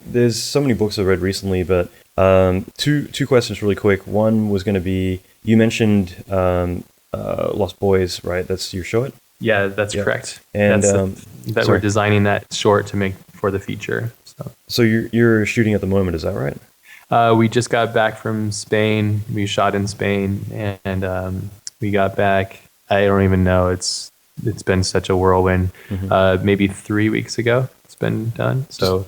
there's so many books I've read recently, but two questions really quick. One was going to be, you mentioned Lost Boys, right? That's your short? Yeah, that's correct. And we're designing that short to make for the feature. So you're shooting at the moment, is that right? We just got back from Spain. We shot in Spain, and we got back. I don't even know. It's been such a whirlwind. Maybe 3 weeks ago, it's been done. So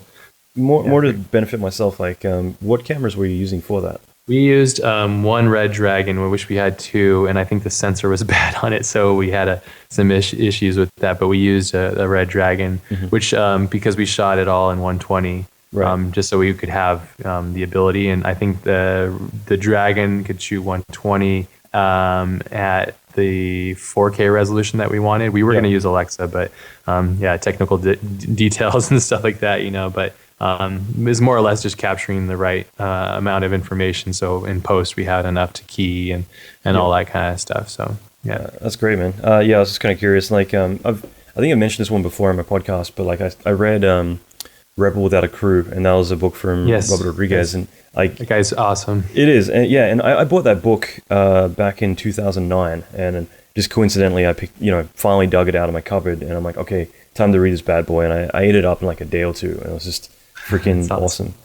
more to benefit myself. What cameras were you using for that? We used one Red Dragon. We wish we had two, and I think the sensor was bad on it, so we had some issues with that. But we used a Red Dragon, which because we shot it all in 120. Right. Just so we could have the ability, and I think the Dragon could shoot 120 at the 4K resolution that we wanted. We were going to use Alexa, but technical details and stuff like that, But it was more or less just capturing the right amount of information. So in post, we had enough to key and all that kind of stuff. So yeah, that's great, man. I was just kind of curious. I think I mentioned this one before in my podcast, but I read Rebel Without a Crew, and that was a book from Robert Rodriguez, and that guy's awesome. It is, and I bought that book back in 2009, and just coincidentally I picked, finally dug it out of my cupboard, and I'm like, okay, time to read this bad boy, and I ate it up in a day or two, and it was just freaking awesome.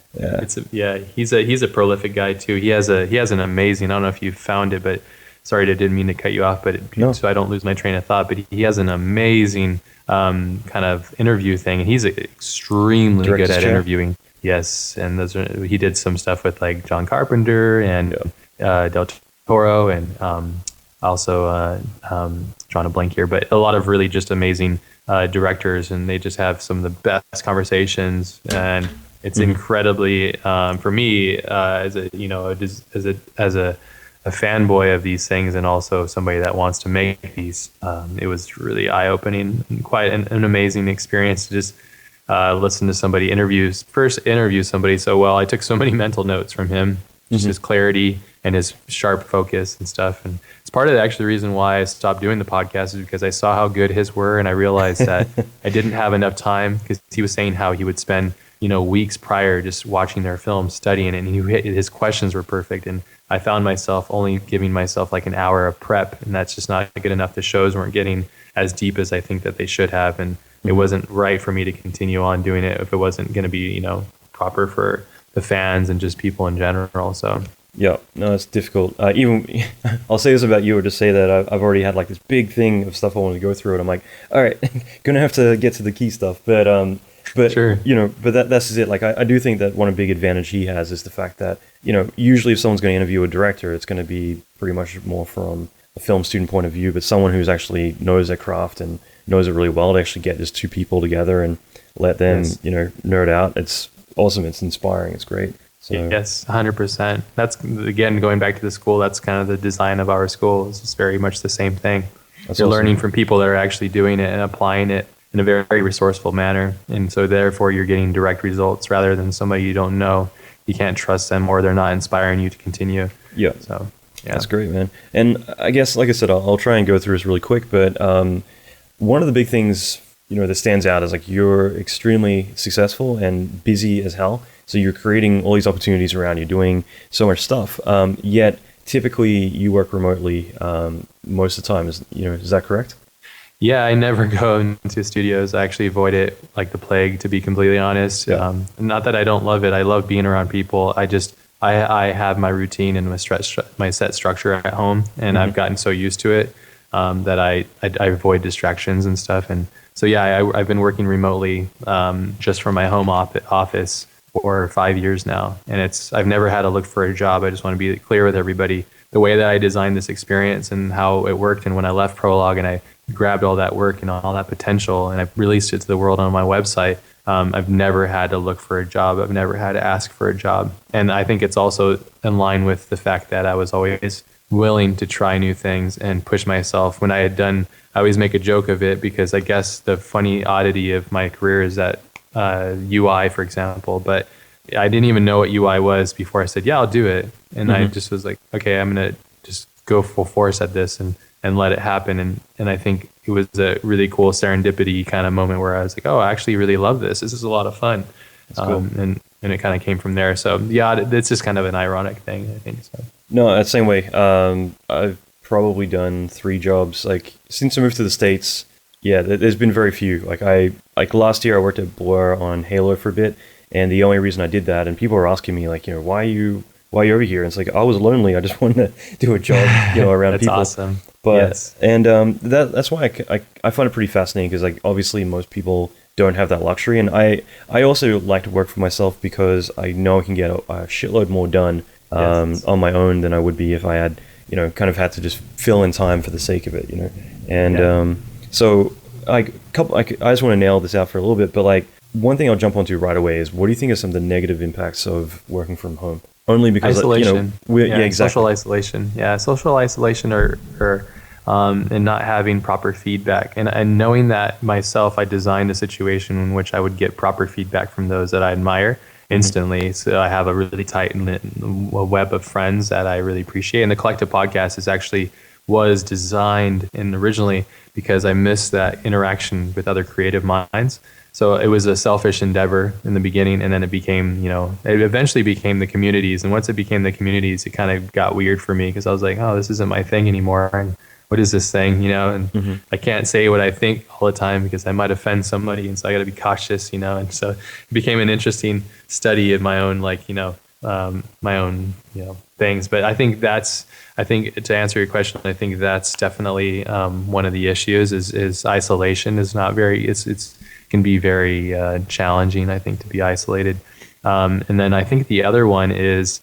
Yeah, he's a prolific guy too. He has an amazing. I don't know if you found it, but sorry, I didn't mean to cut you off, so I don't lose my train of thought. But he has an amazing kind of interview thing, and he's extremely good at interviewing. Yes, and he did some stuff with John Carpenter and Del Toro, and also drawing a blank here, but a lot of really just amazing directors, and they just have some of the best conversations, and it's incredibly for me as a fanboy of these things, and also somebody that wants to make these. It was really eye-opening and quite an amazing experience to just listen to somebody interview somebody so well. I took so many mental notes from him, just his clarity and his sharp focus and stuff. And it's part of the reason why I stopped doing the podcast, is because I saw how good his were, and I realized that I didn't have enough time, because he was saying how he would spend weeks prior just watching their film, studying it, and his questions were perfect. And I found myself only giving myself an hour of prep, and that's just not good enough. The shows weren't getting as deep as I think that they should have, and it wasn't right for me to continue on doing it if it wasn't going to be proper for the fans and just people in general. So Yeah, no, it's difficult. Even I'll say this about you, or just say that I've already had like this big thing of stuff I want to go through, and I'm like, all right, gonna have to get to the key stuff. But Sure. but that's it. Like I do think that one big advantage he has is the fact that usually if someone's going to interview a director, it's going to be pretty much more from a film student point of view, but someone who's actually knows their craft and knows it really well to actually get just two people together and let them Yes. nerd out. It's awesome. It's inspiring. It's great. So Yes, 100%. That's, again, going back to the school, that's kind of the design of our school. It's very much the same thing. that's You're awesome. learning from people that are actually doing it and applying it in a very, very resourceful manner. And so therefore you're getting direct results rather than somebody you don't know. You can't trust them or they're not inspiring you to continue. Yeah. So, yeah. That's great, man. And I guess, like I said, I'll try and go through this really quick, but one of the big things, that stands out is like you're extremely successful and busy as hell. So you're creating all these opportunities around you, doing so much stuff. Yet typically you work remotely most of the time. Is that correct? Yeah, I never go into studios. I actually avoid it like the plague, to be completely honest. Yeah. Not that I don't love it. I love being around people. I have my routine and my set structure at home, and I've gotten so used to it that I avoid distractions and stuff. And so, yeah, I've been working remotely just from my home office for 5 years now. And I've never had to look for a job. I just want to be clear with everybody. The way that I designed this experience and how it worked, and when I left Prologue and I grabbed all that work and all that potential and I released it to the world on my website, I've never had to look for a job. I've never had to ask for a job. And I think it's also in line with the fact that I was always willing to try new things and push myself. When I always make a joke of it because I guess the funny oddity of my career is that UI, for example, but I didn't even know what UI was before I said, yeah, I'll do it. And I just was like, okay, I'm going to just go full force at this and let it happen. And I think it was a really cool serendipity kind of moment where I was like, oh, I actually really love this. This is a lot of fun. That's cool. And it kind of came from there. So yeah, it's just kind of an ironic thing, I think. So. No, that's the same way. I've probably done 3 jobs. Like since I moved to the States, yeah, there's been very few. Like last year I worked at Blur on Halo for a bit, and the only reason I did that, and people were asking me like, why are you over here? And it's like I was lonely. I just wanted to do a job, around That's people. awesome. But Yes. and that's why I find it pretty fascinating because like obviously most people don't have that luxury, and I also like to work for myself because I know I can get a shitload more done Yes. on my own than I would be if I had kind of had to just fill in time for the sake of it, and Yeah. so I just want to nail this out for a little bit, but like one thing I'll jump onto right away is what do you think are some of the negative impacts of working from home? Only because Isolation. exactly. Social isolation. Yeah, social isolation or and not having proper feedback. And knowing that myself, I designed a situation in which I would get proper feedback from those that I admire instantly. So I have a really tight knit web of friends that I really appreciate. And the Collective Podcast was designed and originally because I missed that interaction with other creative minds. So it was a selfish endeavor in the beginning, and then it became, it eventually became the communities. And once it became the communities, it kind of got weird for me because I was like, oh, this isn't my thing anymore. And what is this thing, And I can't say what I think all the time because I might offend somebody, and so I got to be cautious, And so it became an interesting study of my own, things. But I think to answer your question, I think that's definitely one of the issues is isolation is not very, can be very challenging, I think, to be isolated. And then I think the other one is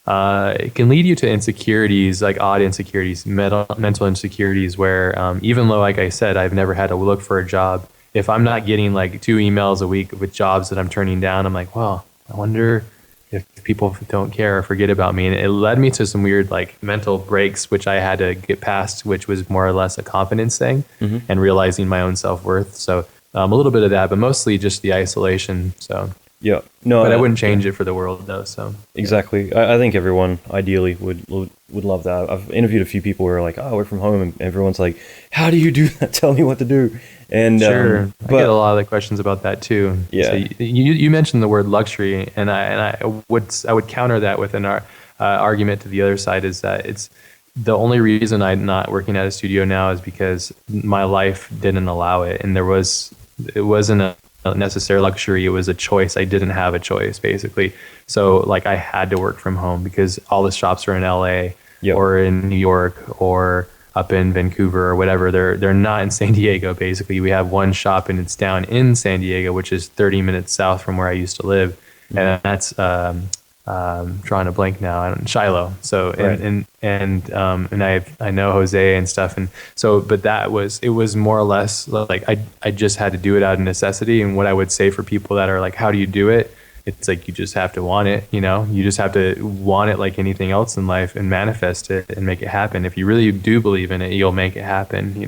it can lead you to insecurities, like odd insecurities, mental insecurities, where even though, like I said, I've never had to look for a job, if I'm not getting like 2 emails a week with jobs that I'm turning down, I'm like, well, I wonder if people don't care or forget about me. And it led me to some weird like mental breaks, which I had to get past, which was more or less a confidence thing and realizing my own self-worth. So a little bit of that, but mostly just the isolation. So yeah, no, but I wouldn't change it for the world though. So exactly, I think everyone ideally would love that. I've interviewed a few people who are like, "Oh, I work from home," and everyone's like, "How do you do that? Tell me what to do." And sure, I get a lot of the questions about that too. Yeah, so you mentioned the word luxury, and I would counter that with an argument to the other side is that it's the only reason I'm not working at a studio now is because my life didn't allow it, and it wasn't necessary luxury. It was a choice. I didn't have a choice, basically. So like I had to work from home because all the shops are in LA or in New York or up in Vancouver or whatever. They're not in San Diego. Basically, we have one shop and it's down in San Diego, which is 30 minutes south from where I used to live, and that's drawing a blank now. Shiloh. So and I know Jose and stuff, and so but it was more or less like I just had to do it out of necessity. And what I would say for people that are like, how do you do it? It's like you just have to want it, you just have to want it like anything else in life and manifest it and make it happen. If you really do believe in it, you'll make it happen,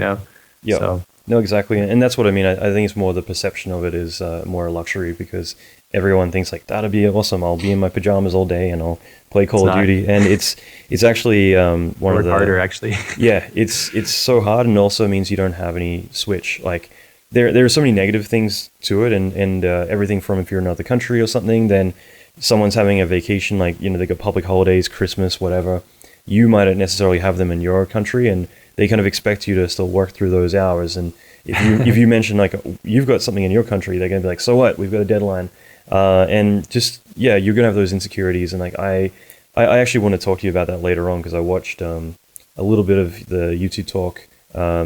Yeah. So. No, exactly. And that's what I mean. I think it's more the perception of it is more a luxury because everyone thinks like, that'd be awesome. I'll be in my pajamas all day and I'll play Call of Duty. And it's actually one of the... harder, actually. Yeah, it's so hard, and also means you don't have any switch. Like, there are so many negative things to it, and everything from if you're in another country or something, then someone's having a vacation, like, they got public holidays, Christmas, whatever. You might not necessarily have them in your country, and they kind of expect you to still work through those hours. And if you mention like you've got something in your country, they're gonna be like, so what? We've got a deadline, and just you're gonna have those insecurities. And like I actually want to talk to you about that later on because I watched a little bit of the YouTube talk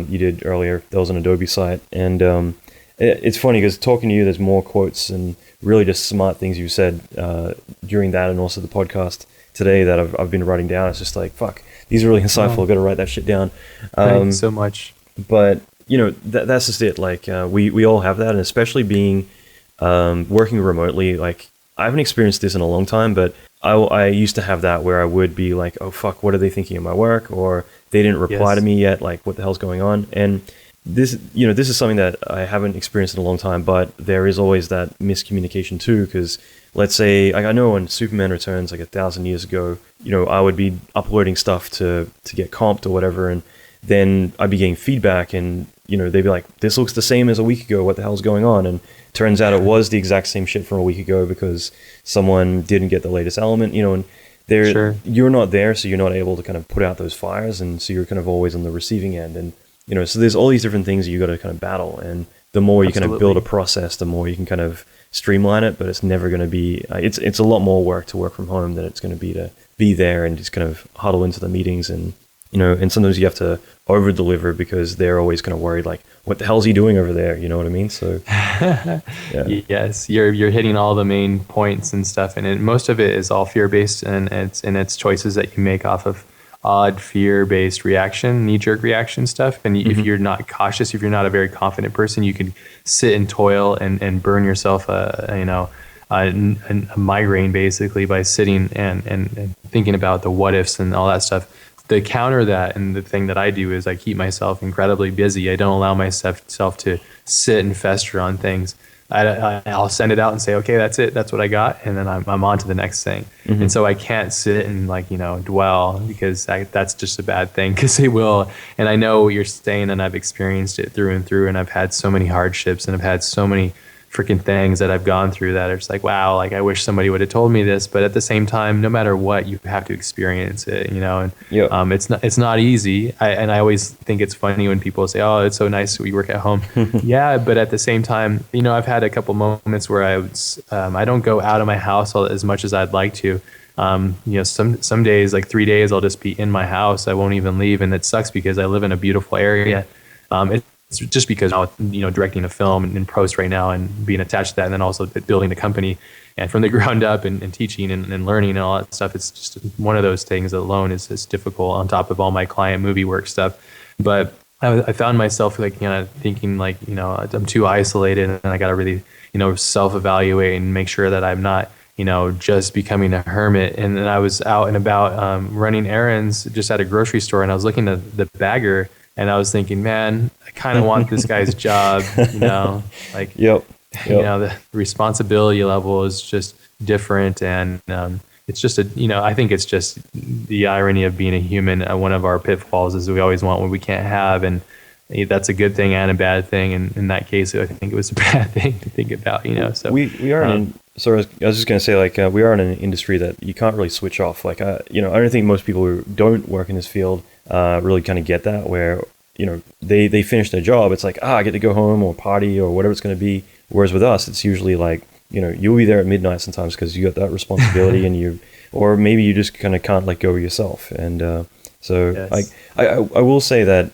you did earlier. That was an Adobe site, and it's funny because talking to you, there's more quotes and really just smart things you said during that, and also the podcast today that I've been writing down. It's just like, fuck, these are really insightful. I've got to write that shit down. Thanks so much. But that's just it. Like we all have that, and especially being working remotely. Like I haven't experienced this in a long time, but I used to have that where I would be like, oh fuck, what are they thinking of my work? Or they didn't reply to me yet. Like, what the hell's going on? And this is something that I haven't experienced in a long time, but there is always that miscommunication too. Because let's say, like, I know when Superman Returns, like 1,000 years ago, I would be uploading stuff to get comped or whatever, and then I'd be getting feedback, and they'd be like, this looks the same as a week ago. What the hell's going on? And turns out it was the exact same shit from a week ago because someone didn't get the latest element, and you're not there, so you're not able to kind of put out those fires, and so you're kind of always on the receiving end. And so there's all these different things you got to kind of battle, and the more you kind of build a process, the more you can kind of streamline it. But it's never going to be it's a lot more work to work from home than it's going to be there and just kind of huddle into the meetings. And and sometimes you have to over deliver because they're always kind of worried, like, what the hell's he doing over there? You know what I mean? So yeah. Yes, you're hitting all the main points and stuff, and most of it is all fear based, and it's choices that you make off of odd fear-based reaction, knee-jerk reaction stuff. And if you're not cautious, if you're not a very confident person, you can sit and toil and burn yourself a migraine basically by sitting and thinking about the what ifs and all that stuff. To counter that, and the thing that I do is I keep myself incredibly busy. I don't allow myself to sit and fester on things. I'll send it out and say, okay, that's it. That's what I got. And then I'm on to the next thing. Mm-hmm. And so I can't sit and dwell, because that's just a bad thing, because it will. And I know what you're saying, and I've experienced it through and through. And I've had so many hardships, and I've had so many freaking things that I've gone through that are just like, wow, like I wish somebody would have told me this. But at the same time, no matter what, you have to experience it, and it's not easy. I always think it's funny when people say, oh, it's so nice we work at home. Yeah, but at the same time, I've had a couple moments where I don't go out of my house as much as I'd like to. Some days, like 3 days, I'll just be in my house. I won't even leave, and it sucks because I live in a beautiful area. It's just because directing a film and in post right now and being attached to that, and then also building the company and from the ground up and teaching and learning and all that stuff. It's just one of those things that alone is difficult on top of all my client movie work stuff. But I found myself thinking I'm too isolated, and I got to really self-evaluate and make sure that I'm not just becoming a hermit. And then I was out and about running errands just at a grocery store, and I was looking at the bagger, and I was thinking, man, I kind of want this guy's job, the responsibility level is just different. And it's just I think it's just the irony of being a human. One of our pitfalls is we always want what we can't have. And that's a good thing and a bad thing. And in that case, I think it was a bad thing to think about, So we are I was just going to say, we are in an industry that you can't really switch off. I don't think most people who don't work in this field really kind of get that, where they finish their job, it's like, I get to go home or party or whatever it's going to be, Whereas with us, it's usually like, you'll be there at midnight sometimes because you got that responsibility or maybe you just kind of can't let go of yourself. And so Yes. I will say that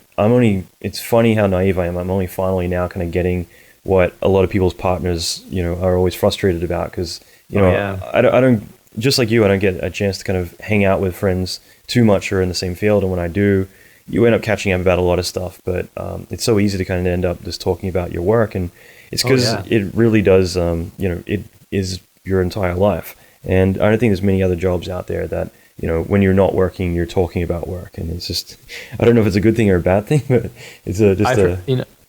it's funny how naive I am. I'm only finally now kind of getting what a lot of people's partners, are always frustrated about because, I don't, just like you, I don't get a chance to kind of hang out with friends too much or in the same field. And when I do, you end up catching up about a lot of stuff, but it's so easy to kind of end up just talking about your work. And it's because it really does, it is your entire life. And I don't think there's many other jobs out there that, when you're not working, you're talking about work. And it's just, I don't know if it's a good thing or a bad thing, but it's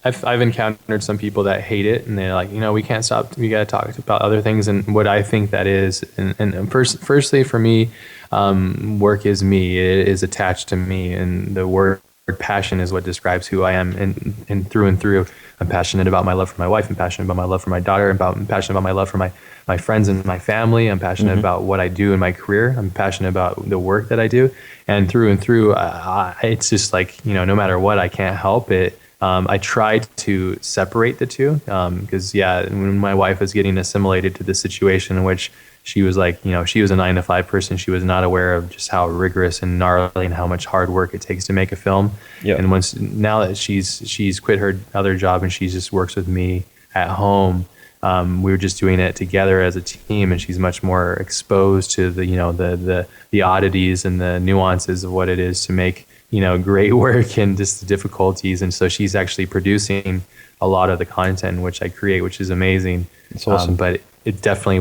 I've encountered some people that hate it, and they're like, we can't stop. We got to talk about other things. And what I think that is, and firstly for me, work is me. It is attached to me, and the word passion is what describes who I am. And through, I'm passionate about my love for my wife. I'm passionate about my love for my daughter. I'm passionate about my love for my friends and my family. I'm passionate about what I do in my career. I'm passionate about the work that I do. And through, it's just like, no matter what, I can't help it. I tried to separate the two because, when my wife was getting assimilated to the situation in which she was like, she was a 9-to-5 person. She was not aware of just how rigorous and gnarly and how much hard work it takes to make a film. Yeah. And now that she's quit her other job and she just works with me at home, we were just doing it together as a team, and she's much more exposed to the oddities and the nuances of what it is to make great work and just the difficulties. And so she's actually producing a lot of the content which I create, which is amazing. It's awesome. But it definitely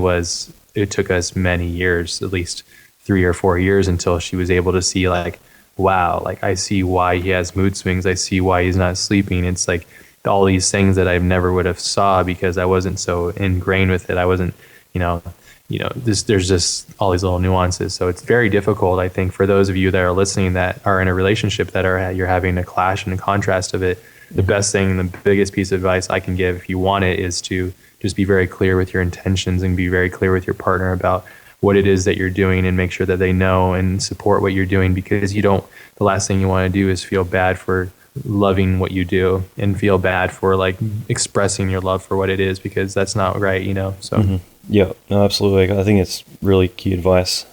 it took us many years, at least 3 or 4 years, until she was able to see like, wow, like I see why he has mood swings. I see why he's not sleeping. It's like all these things that I never would have saw because I wasn't so ingrained with it. I wasn't, there's just all these little nuances. So it's very difficult, I think, for those of you that are listening that are in a relationship you're having a clash and a contrast of it. The best thing, the biggest piece of advice I can give if you want it is to just be very clear with your intentions and be very clear with your partner about what it is that you're doing and make sure that they know and support what you're doing, because the last thing you want to do is feel bad for loving what you do and feel bad for like expressing your love for what it is, because that's not right, so. Mm-hmm. Yeah, no, absolutely. I think it's really key advice.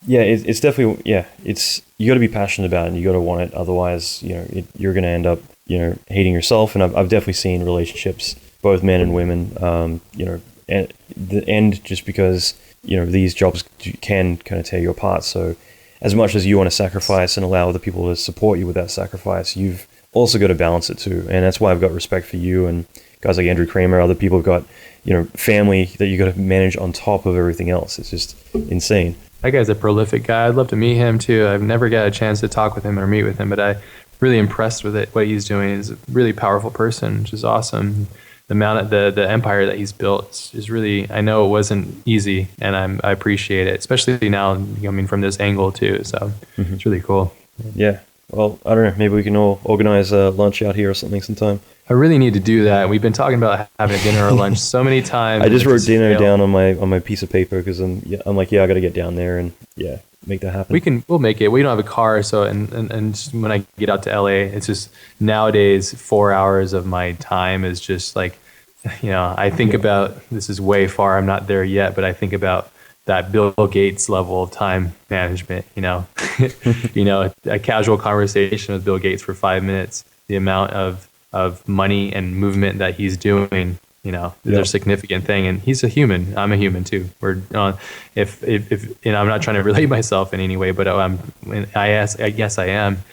It's definitely, it's, you got to be passionate about it and you got to want it. Otherwise, you're going to end up, hating yourself. And I've definitely seen relationships, both men and women, and the end just because, these jobs can kind of tear you apart. So as much as you want to sacrifice and allow other people to support you with that sacrifice, you've also got to balance it too. And that's why I've got respect for you and guys like Andrew Kramer. Other people have got, family that you got to manage on top of everything else. It's just insane. That guy's a prolific guy. I'd love to meet him too. I've never got a chance to talk with him or meet with him, but I'm really impressed with it. What he's doing is a really powerful person, which is awesome. The amount of the empire that he's built is really, I know it wasn't easy, and I appreciate it, especially now coming from this angle too. So It's really cool. Yeah. Well, I don't know. Maybe we can all organize a lunch out here or something sometime. I really need to do that. We've been talking about having dinner or lunch so many times. I just wrote dinner down on my piece of paper because I'm like, I got to get down there and make that happen. We'll make it. We don't have a car, so and when I get out to LA, it's just nowadays 4 hours of my time is just like, I think about, this is way far. I'm not there yet, but I think about that Bill Gates level of time management. A casual conversation with Bill Gates for 5 minutes, the amount of money and movement that he's doing, they're a significant thing. And he's a human. I'm a human too. We're if I'm not trying to relate myself in any way, but I guess I am.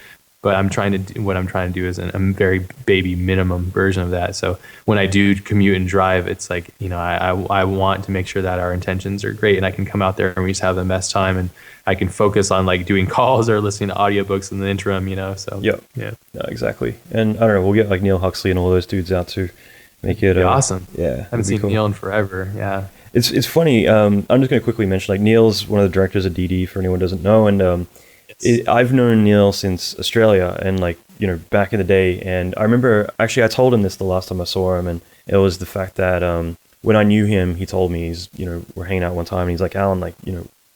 But what I'm trying to do is a very baby minimum version of that. So when I do commute and drive, it's like, I want to make sure that our intentions are great and I can come out there and we just have the best time and I can focus on like doing calls or listening to audiobooks in the interim, so. Yeah, exactly. And I don't know, we'll get like Neil Huxley and all those dudes out to make it awesome. Yeah. I haven't seen Neil in forever. Yeah. It's funny. I'm just going to quickly mention, like, Neil's one of the directors of DD for anyone who doesn't know. And I've known Neil since Australia and like, back in the day. And I remember, actually, I told him this the last time I saw him. And it was the fact that when I knew him, he told me, we're hanging out one time and he's like, Alan, like,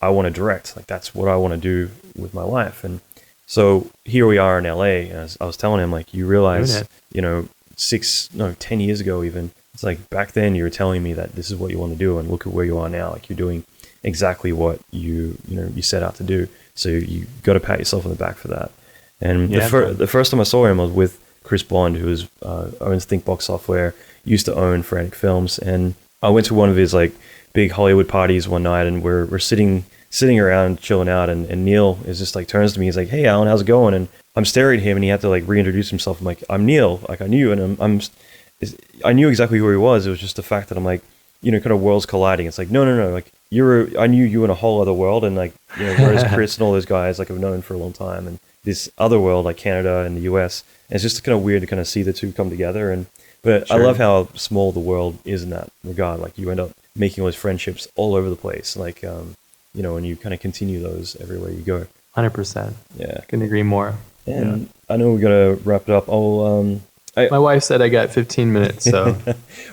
I want to direct. Like, that's what I want to do with my life. And so here we are in LA. And I was telling him, like, you realize, 10 years ago even. It's like back then you were telling me that this is what you want to do, and look at where you are now. Like you're doing exactly what you set out to do. So you got to pat yourself on the back for that. And the first time I saw him, I was with Chris Bond, who owns ThinkBox Software, used to own Frantic Films, and I went to one of his like big Hollywood parties one night, and we're sitting around chilling out, and Neil is just like turns to me, he's like, "Hey Alan, how's it going?" And I'm staring at him, and he had to like reintroduce himself. I'm like, "I'm Neil," like I knew, and I knew exactly who he was. It was just the fact that I'm like, kind of worlds colliding. It's like, no, like I knew you in a whole other world, and like, whereas Chris and all those guys like I've known for a long time, and this other world like Canada and the US, and it's just kind of weird to kind of see the two come together. But sure. I love how small the world is in that regard. Like you end up making all those friendships all over the place, like and you kind of continue those everywhere you go. 100%. Yeah, couldn't agree more. And I know we're gonna wrap it up. My wife said I got 15 minutes, so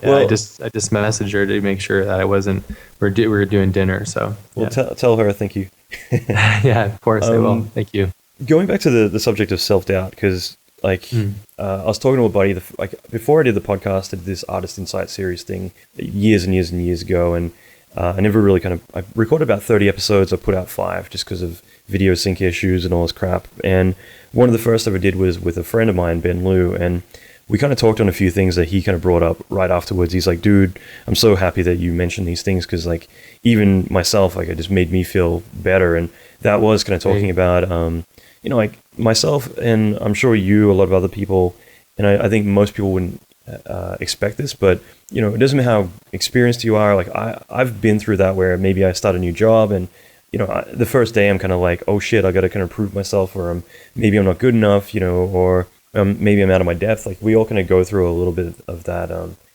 well, I just messaged her to make sure that I wasn't. We were doing dinner, so well, tell her thank you. Yeah, of course I will. Thank you. Going back to the subject of self-doubt, because I was talking to a buddy before I did the podcast, I did this Artist Insight series thing years and years and years ago, and I never really I recorded about 30 episodes. I put out 5 just because of video sync issues and all this crap. And one of the first I ever did was with a friend of mine, Ben Liu, and we kind of talked on a few things that he kind of brought up right afterwards. He's like, "Dude, I'm so happy that you mentioned these things, because like even myself, like it just made me feel better." And that was kind of talking about, like myself, and I'm sure you, a lot of other people, and I think most people wouldn't expect this, but it doesn't matter how experienced you are. Like I've been through that, where maybe I start a new job, and the first day I'm kind of like, oh shit, I got to kind of prove myself, or maybe I'm not good enough, or maybe I'm out of my depth. Like we all kind of go through a little bit of that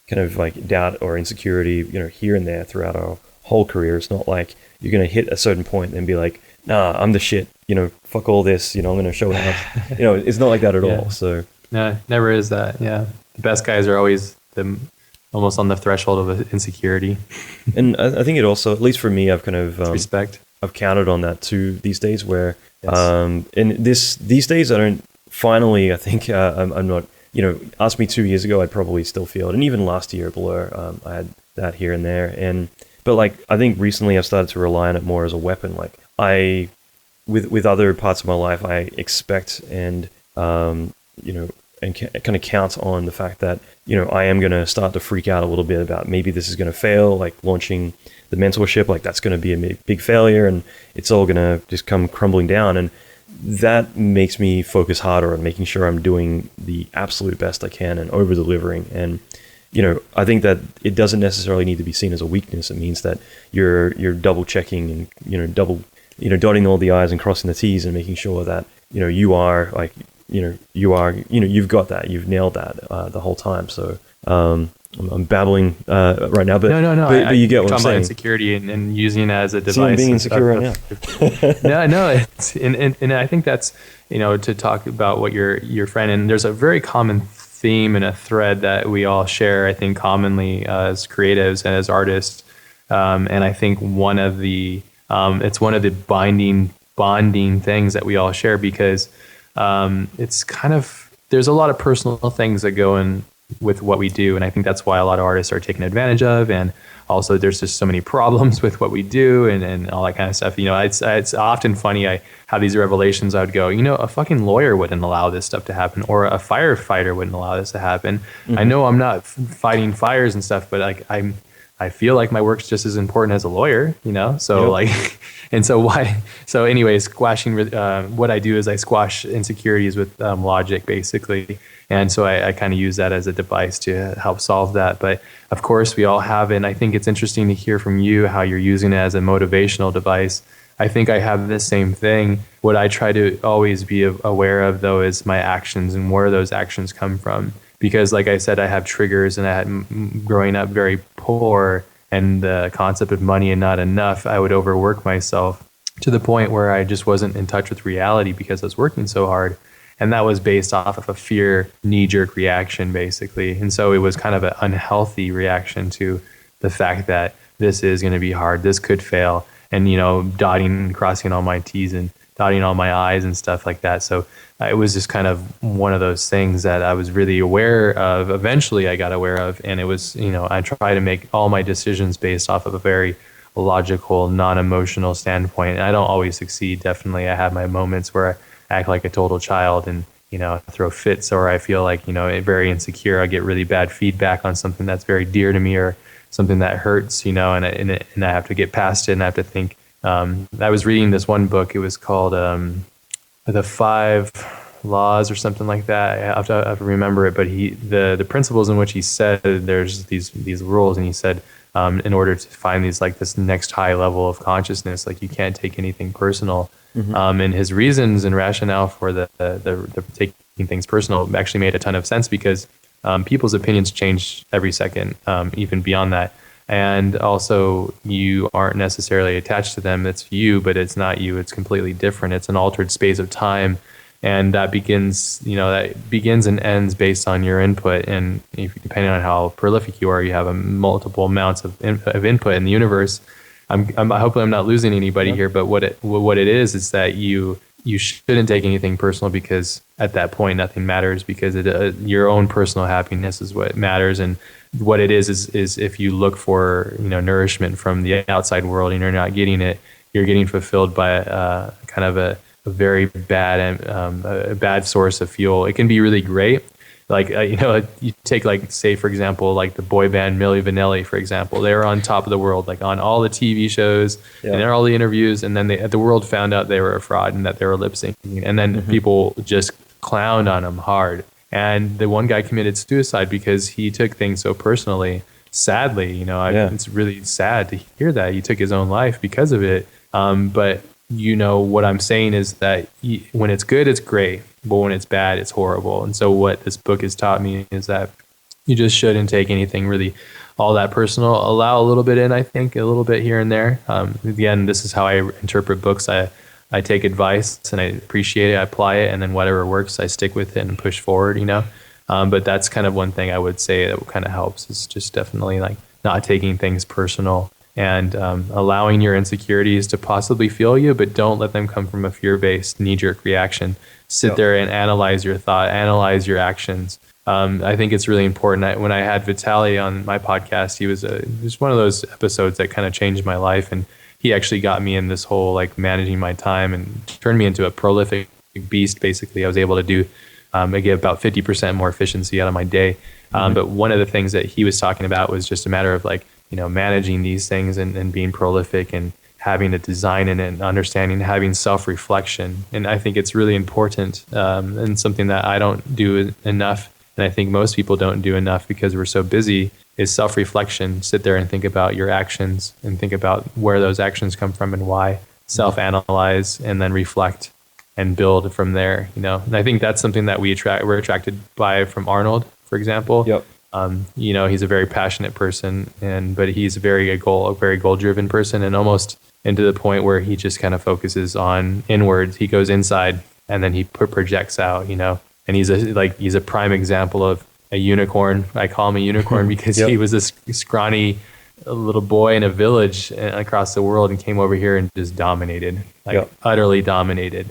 kind of like doubt or insecurity, here and there throughout our whole career. It's not like you're going to hit a certain point and be like, nah, I'm the shit, fuck all this, I'm going to show it out. It's not like that at all. So no, never is that. Yeah. The best guys are always almost on the threshold of insecurity. And I think it also, at least for me, I've kind of respect. I've counted on that too these days, where and these days I don't. Finally, I think I'm not. Ask me 2 years ago, I'd probably still feel it, and even last year at Blur, I had that here and there. But like I think recently I've started to rely on it more as a weapon. Like with other parts of my life, I expect and and kind of count on the fact that I am going to start to freak out a little bit about maybe this is going to fail, like launching the mentorship, like that's going to be a big failure, and it's all going to just come crumbling down. And that makes me focus harder on making sure I'm doing the absolute best I can and over delivering. And I think that it doesn't necessarily need to be seen as a weakness. It means that you're double checking and dotting all the I's and crossing the T's, and making sure that you are like you've got that, you've nailed that the whole time. So I'm babbling right now, but no. But you get what I'm saying. About insecurity and using it as a device. Being insecure right now. No. It's and I think that's to talk about what your friend, and there's a very common theme and a thread that we all share. I think commonly as creatives and as artists, and I think one of the bonding things that we all share, because it's kind of, there's a lot of personal things that go in with what we do, and I think that's why a lot of artists are taken advantage of, and also there's just so many problems with what we do and all that kind of stuff. It's often funny. I have these revelations. I would go, a fucking lawyer wouldn't allow this stuff to happen, or a firefighter wouldn't allow this to happen. Mm-hmm. I know I'm not fighting fires and stuff, but like I feel like my work's just as important as a lawyer, So yep. And so why? So anyways, squashing. What I do is I squash insecurities with logic, basically, and so I kind of use that as a device to help solve that. But of course, we all have it. And I think it's interesting to hear from you how you're using it as a motivational device. I think I have the same thing. What I try to always be aware of, though, is my actions and where those actions come from. Because like I said, I have triggers, and I had growing up very poor, and the concept of money and not enough, I would overwork myself to the point where I just wasn't in touch with reality because I was working so hard. And that was based off of a fear knee-jerk reaction, basically. And so it was kind of an unhealthy reaction to the fact that this is going to be hard, this could fail, and dotting and crossing all my T's and dotting all my I's and stuff like that. So it was just kind of one of those things that I was really aware of. Eventually I got aware of, and it was, I try to make all my decisions based off of a very logical, non-emotional standpoint. And I don't always succeed. Definitely. I have my moments where I act like a total child and, throw fits, or I feel like, very insecure. I get really bad feedback on something that's very dear to me or something that hurts, and I have to get past it, and I have to think. I was reading this one book. It was called The 5 Laws or something like that. I have to remember it. But the principles in which he said there's these rules, and he said in order to find this next high level of consciousness, like you can't take anything personal. Mm-hmm. And his reasons and rationale for the taking things personal actually made a ton of sense, because people's opinions change every second, even beyond that. And also, you aren't necessarily attached to them. It's you, but it's not you. It's completely different. It's an altered space of time, and that begins and ends based on your input. And depending on how prolific you are, you have multiple amounts of input in the universe. Hopefully I'm not losing anybody here, but what it is that you shouldn't take anything personal, because at that point nothing matters, because your own personal happiness is what matters. And what it is if you look for nourishment from the outside world and you're not getting it, you're getting fulfilled by kind of a very bad source of fuel. It can be really great. You take say for example, the boy band Milli Vanilli, for example. They were on top of the world, on all the TV shows and all the interviews, and then the world found out they were a fraud and that they were lip syncing, and then people just clowned on them hard. And the one guy committed suicide because he took things so personally. Sadly, it's really sad to hear that he took his own life because of it. But what I'm saying is that when it's good, it's great. But when it's bad, it's horrible. And so what this book has taught me is that you just shouldn't take anything really all that personal. Allow a little bit in, I think, a little bit here and there. Again, this is how I interpret books. I take advice and I appreciate it, I apply it, and then whatever works, I stick with it and push forward, But that's kind of one thing I would say that kind of helps, is just definitely not taking things personal, and allowing your insecurities to possibly fuel you, but don't let them come from a fear-based knee-jerk reaction. Sit there and analyze your thought, analyze your actions. I think it's really important. When I had Vitali on my podcast, he was just one of those episodes that kind of changed my life, and he actually got me in this whole managing my time and turned me into a prolific beast. Basically, I was able to do I get about 50% more efficiency out of my day. But one of the things that he was talking about was just a matter of managing these things and being prolific and having a design in it and understanding, having self-reflection. And I think it's really important and something that I don't do enough. And I think most people don't do enough because we're so busy, is self-reflection. Sit there and think about your actions and think about where those actions come from and why. Self-analyze and then reflect and build from there. And I think that's something that we're attracted by from Arnold, for example. Yep. He's a very passionate person, but he's a very goal-driven person, and almost into the point where he just kind of focuses on inwards. He goes inside and then he projects out. And he's a prime example of a unicorn. I call him a unicorn because he was this scrawny little boy in a village across the world and came over here and just dominated, utterly dominated.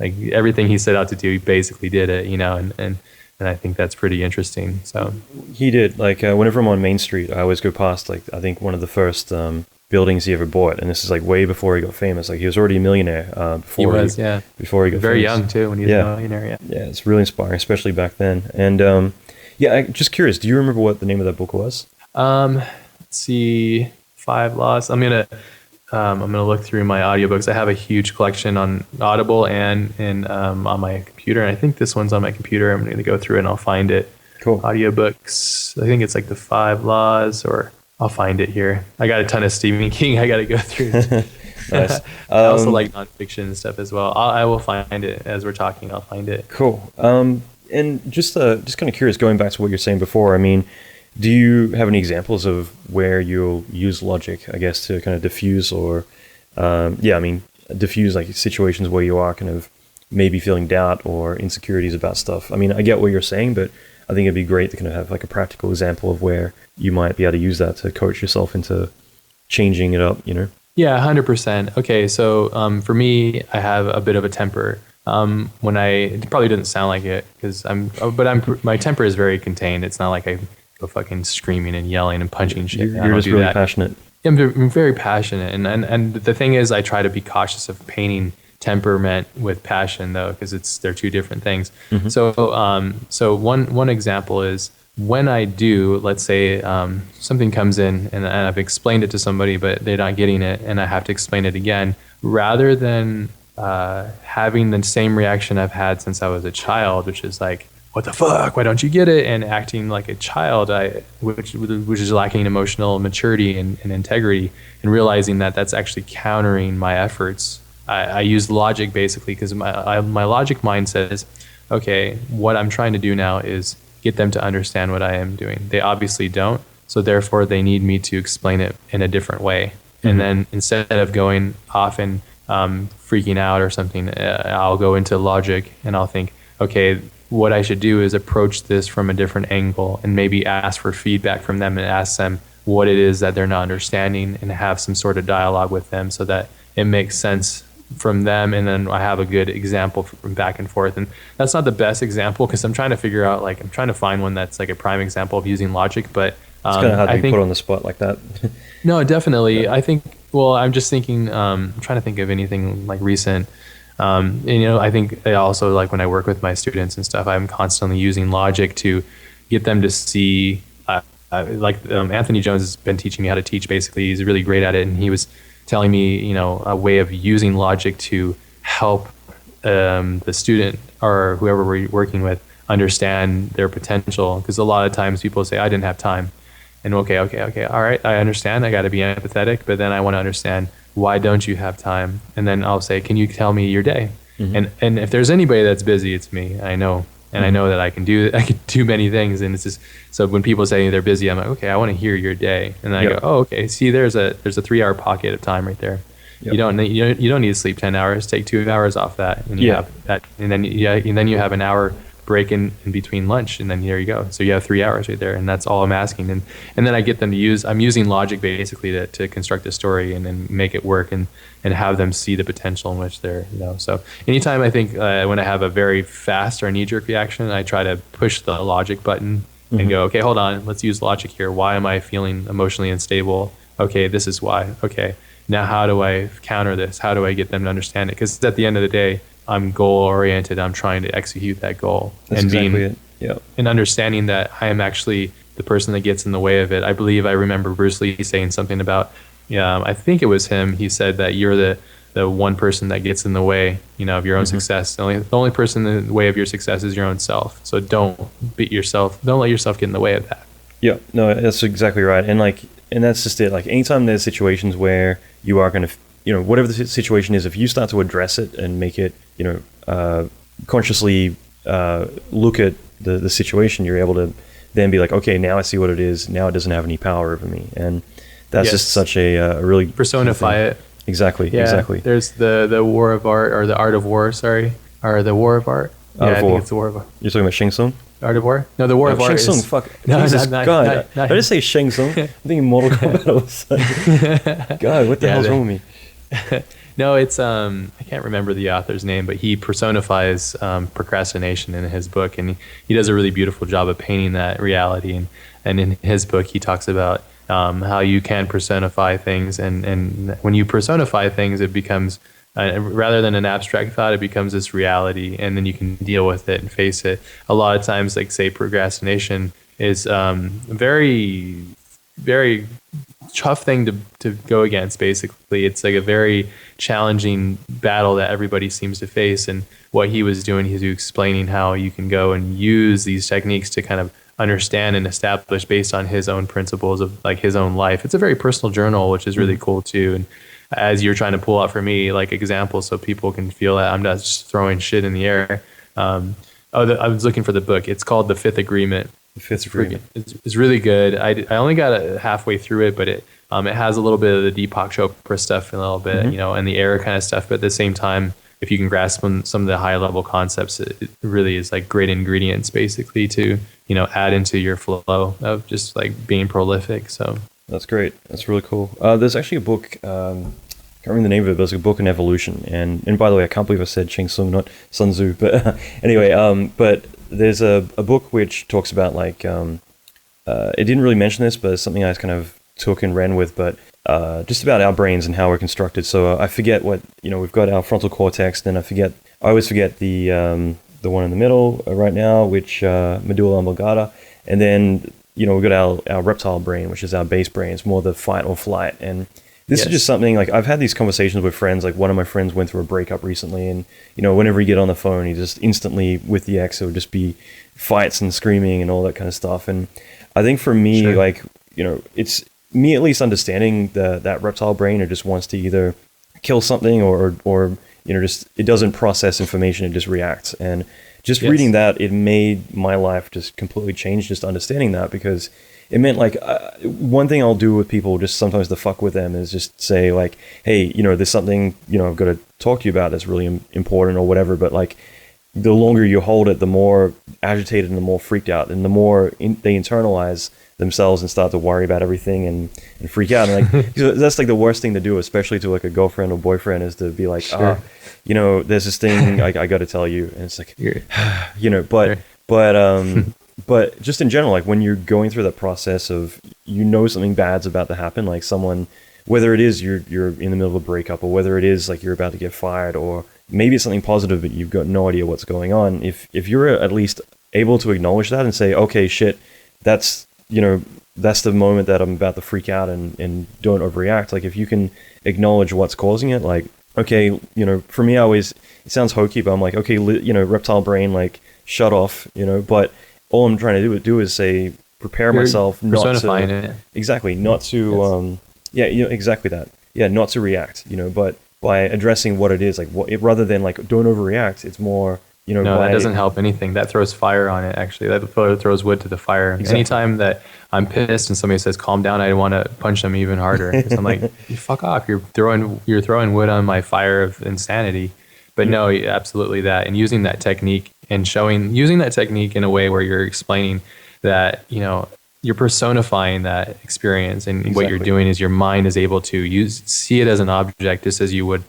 Everything he set out to do, he basically did it, and I think that's pretty interesting. So he did. Whenever I'm on Main Street, I always go past I think one of the first buildings he ever bought, and this is way before he got famous. He was already a millionaire before he got very famous. young too when he was a millionaire. Yeah, it's really inspiring, especially back then. And I'm just curious, do you remember what the name of that book was? Let's see, 5 Laws. I'm gonna look through my audiobooks. I have a huge collection on Audible and on my computer, and I think this one's on my computer. I'm gonna go through it and I'll find it. Cool. Audiobooks. I think it's the 5 Laws, or I'll find it here. I got a ton of Stephen King I got to go through. Nice. I also like nonfiction and stuff as well. I will find it as we're talking. I'll find it. Cool. And just kind of curious, going back to what you're saying before, do you have any examples of where you'll use logic, I guess, to kind of diffuse or, diffuse situations where you are kind of maybe feeling doubt or insecurities about stuff? I get what you're saying, but I think it'd be great to kind of have a practical example of where you might be able to use that to coach yourself into changing it up, Yeah, 100%. Okay, so for me, I have a bit of a temper. When it probably doesn't sound like it because my temper is very contained. It's not like I go fucking screaming and yelling and punching shit. You're just really passionate. I'm very passionate, and the thing is, I try to be cautious of painting temperament with passion, though, because they're two different things. Mm-hmm. So one example is when I do, let's say something comes in and I've explained it to somebody, but they're not getting it, and I have to explain it again, rather than having the same reaction I've had since I was a child, which is like, what the fuck? Why don't you get it? And acting like a child, which is lacking emotional maturity and integrity, and realizing that that's actually countering my efforts. I use logic basically because my logic mind says, okay, what I'm trying to do now is get them to understand what I am doing. They obviously don't, so therefore they need me to explain it in a different way. Mm-hmm. And then instead of going off and freaking out or something, I'll go into logic and I'll think, okay, what I should do is approach this from a different angle and maybe ask for feedback from them and ask them what it is that they're not understanding and have some sort of dialogue with them so that it makes sense from them. And then I have a good example from back and forth. And that's not the best example because I'm trying to figure out, like, I'm trying to find one that's like a prime example of using logic, but it's kind of hard to be put on the spot like that. No, definitely. I think, well, I'm just thinking, I'm trying to think of anything like recent. And, I think I also, like, when I work with my students and stuff, I'm constantly using logic to get them to see, Anthony Jones has been teaching me how to teach, basically. He's really great at it. And he was telling me, a way of using logic to help the student or whoever we're working with understand their potential. Because a lot of times people say, I didn't have time. And okay, all right, I understand. I got to be empathetic, but then I want to understand, why don't you have time? And then I'll say, can you tell me your day? Mm-hmm. And if there's anybody that's busy, it's me. I know. And I know that I can do many things. And it's just, so when people say they're busy, I'm like, okay, I want to hear your day. And then I go, oh, okay, see, there's a 3-hour pocket of time right there. Yep. You don't need to sleep 10 hours, take 2 hours off that. And you have that. And then you have an hour break in between lunch, and then there you go. So you have 3 hours right there, and that's all I'm asking. And then I get them to I'm using logic basically to construct a story and then make it work and have them see the potential in which they're, So anytime I think when I have a very fast or knee-jerk reaction, I try to push the logic button and go, okay, hold on, let's use logic here. Why am I feeling emotionally unstable? Okay, this is why. Okay, now how do I counter this? How do I get them to understand it? Because at the end of the day, I'm goal-oriented. I'm trying to execute that goal. That's exactly it. Yeah. And understanding that I am actually the person that gets in the way of it. I believe I remember Bruce Lee saying something about, I think it was him. He said that you're the one person that gets in the way, of your own success. The only person in the way of your success is your own self. So don't beat yourself. Don't let yourself get in the way of that. Yeah. No, that's exactly right. And that's just it. Like, anytime there's situations where you are going to, whatever the situation is, if you start to address it and make it, consciously look at the situation, you're able to then be like, okay, now I see what it is. Now it doesn't have any power over me. And that's just such a really personify it. Exactly. Yeah, exactly. There's the War of Art, or the Art of War, or the War of Art. I think it's the War of Art. You're talking about Shang Tsung? Art of War? No, the War of Art Shang Tsung, is... fuck. No, Jesus, God. I just say Shang Tsung. I'm thinking Mortal Kombat all of a sudden. God, what the hell's wrong with me? No, it's I can't remember the author's name, but he personifies procrastination in his book, and he does a really beautiful job of painting that reality. And in his book, he talks about how you can personify things, and when you personify things, it becomes rather than an abstract thought, it becomes this reality, and then you can deal with it and face it. A lot of times, like, say, procrastination is very, very tough thing to go against. Basically, it's like a very challenging battle that everybody seems to face. And what he was doing, he's explaining how you can go and use these techniques to kind of understand and establish based on his own principles of, like, his own life. It's a very personal journal, which is really cool too. And as you're trying to pull out for me, like, examples so people can feel that I'm not just throwing shit in the air. I was looking for the book. It's called The Fifth Agreement. The Fifth Agreement. It's really good. I only got halfway through it, but it has a little bit of the Deepak Chopra stuff and a little bit, and the air kind of stuff. But at the same time, if you can grasp some of the high level concepts, it really is like great ingredients basically to, add into your flow of just like being prolific. So that's great. That's really cool. There's actually a book can't remember the name of it, but it's a book on evolution. And by the way, I can't believe I said Ching Sung, not Sun Tzu. But anyway, but there's a book which talks about like, it didn't really mention this, but it's something I kind of took and ran with, but just about our brains and how we're constructed. So I forget what, we've got our frontal cortex, then I always forget the one in the middle right now, which medulla oblongata, and then, we've got our reptile brain, which is our base brain. It's more the fight or flight. And this is just something like I've had these conversations with friends. Like one of my friends went through a breakup recently, and whenever he get on the phone, he just instantly with the ex, it would just be fights and screaming and all that kind of stuff. And I think for me, like it's me at least understanding that reptile brain, it just wants to either kill something or just it doesn't process information, it just reacts. And just reading that, it made my life just completely change. Just understanding that, because it meant like one thing I'll do with people just sometimes to fuck with them is just say like, hey, there's something, I've got to talk to you about that's really important or whatever. But like the longer you hold it, the more agitated and the more freaked out and the more they internalize themselves and start to worry about everything and freak out. And like, that's like the worst thing to do, especially to like a girlfriend or boyfriend, is to be like, there's this thing I got to tell you. And it's like, but just in general, like when you're going through that process of, something bad's about to happen, like someone, whether it is you're in the middle of a breakup, or whether it is like you're about to get fired, or maybe it's something positive, but you've got no idea what's going on. If you're at least able to acknowledge that and say, okay, shit, that's the moment that I'm about to freak out and don't overreact. Like if you can acknowledge what's causing it, like, okay, for me, it sounds hokey, but I'm like, okay, reptile brain, like shut off, but all I'm trying to do is say, prepare myself not to, exactly, not to, exactly that. Yeah. Not to react, but by addressing what it is, like rather than like, don't overreact, it's more, no, that doesn't help anything. That throws fire on it, actually. That throws wood to the fire. Exactly. Anytime that I'm pissed and somebody says, calm down, I want to punch them even harder. Because I'm like, you fuck off. You're throwing wood on my fire of insanity. But no, absolutely that. And using that technique and using that technique in a way where you're explaining that, you're personifying that experience. And what you're doing is your mind is able to see it as an object, just as you would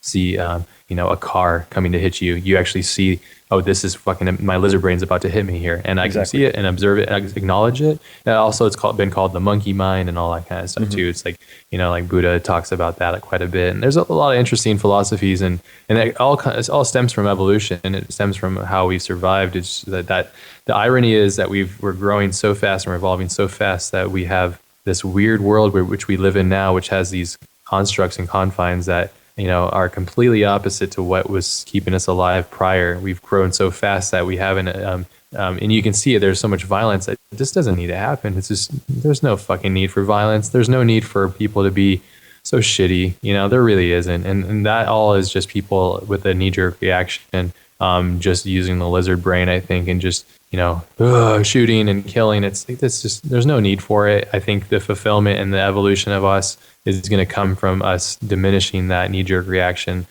see, a car coming to hit you. You actually see, oh, this is fucking, my lizard brain's about to hit me here. And I can see it and observe it and acknowledge it. And also it's been called the monkey mind and all that kind of stuff too. It's like, like Buddha talks about that quite a bit. And there's a lot of interesting philosophies and it all stems from evolution, and it stems from how we survived. It's that the irony is that we're growing so fast and we're evolving so fast that we have this weird world which we live in now, which has these constructs and confines that are completely opposite to what was keeping us alive prior. We've grown so fast that we haven't, and you can see it, there's so much violence that this doesn't need to happen. It's just, there's no fucking need for violence. There's no need for people to be so shitty. There really isn't. And that all is just people with a knee-jerk reaction, just using the lizard brain, I think, and just, shooting and killing. It's just, there's no need for it. I think the fulfillment and the evolution of us is going to come from us diminishing that knee-jerk reaction,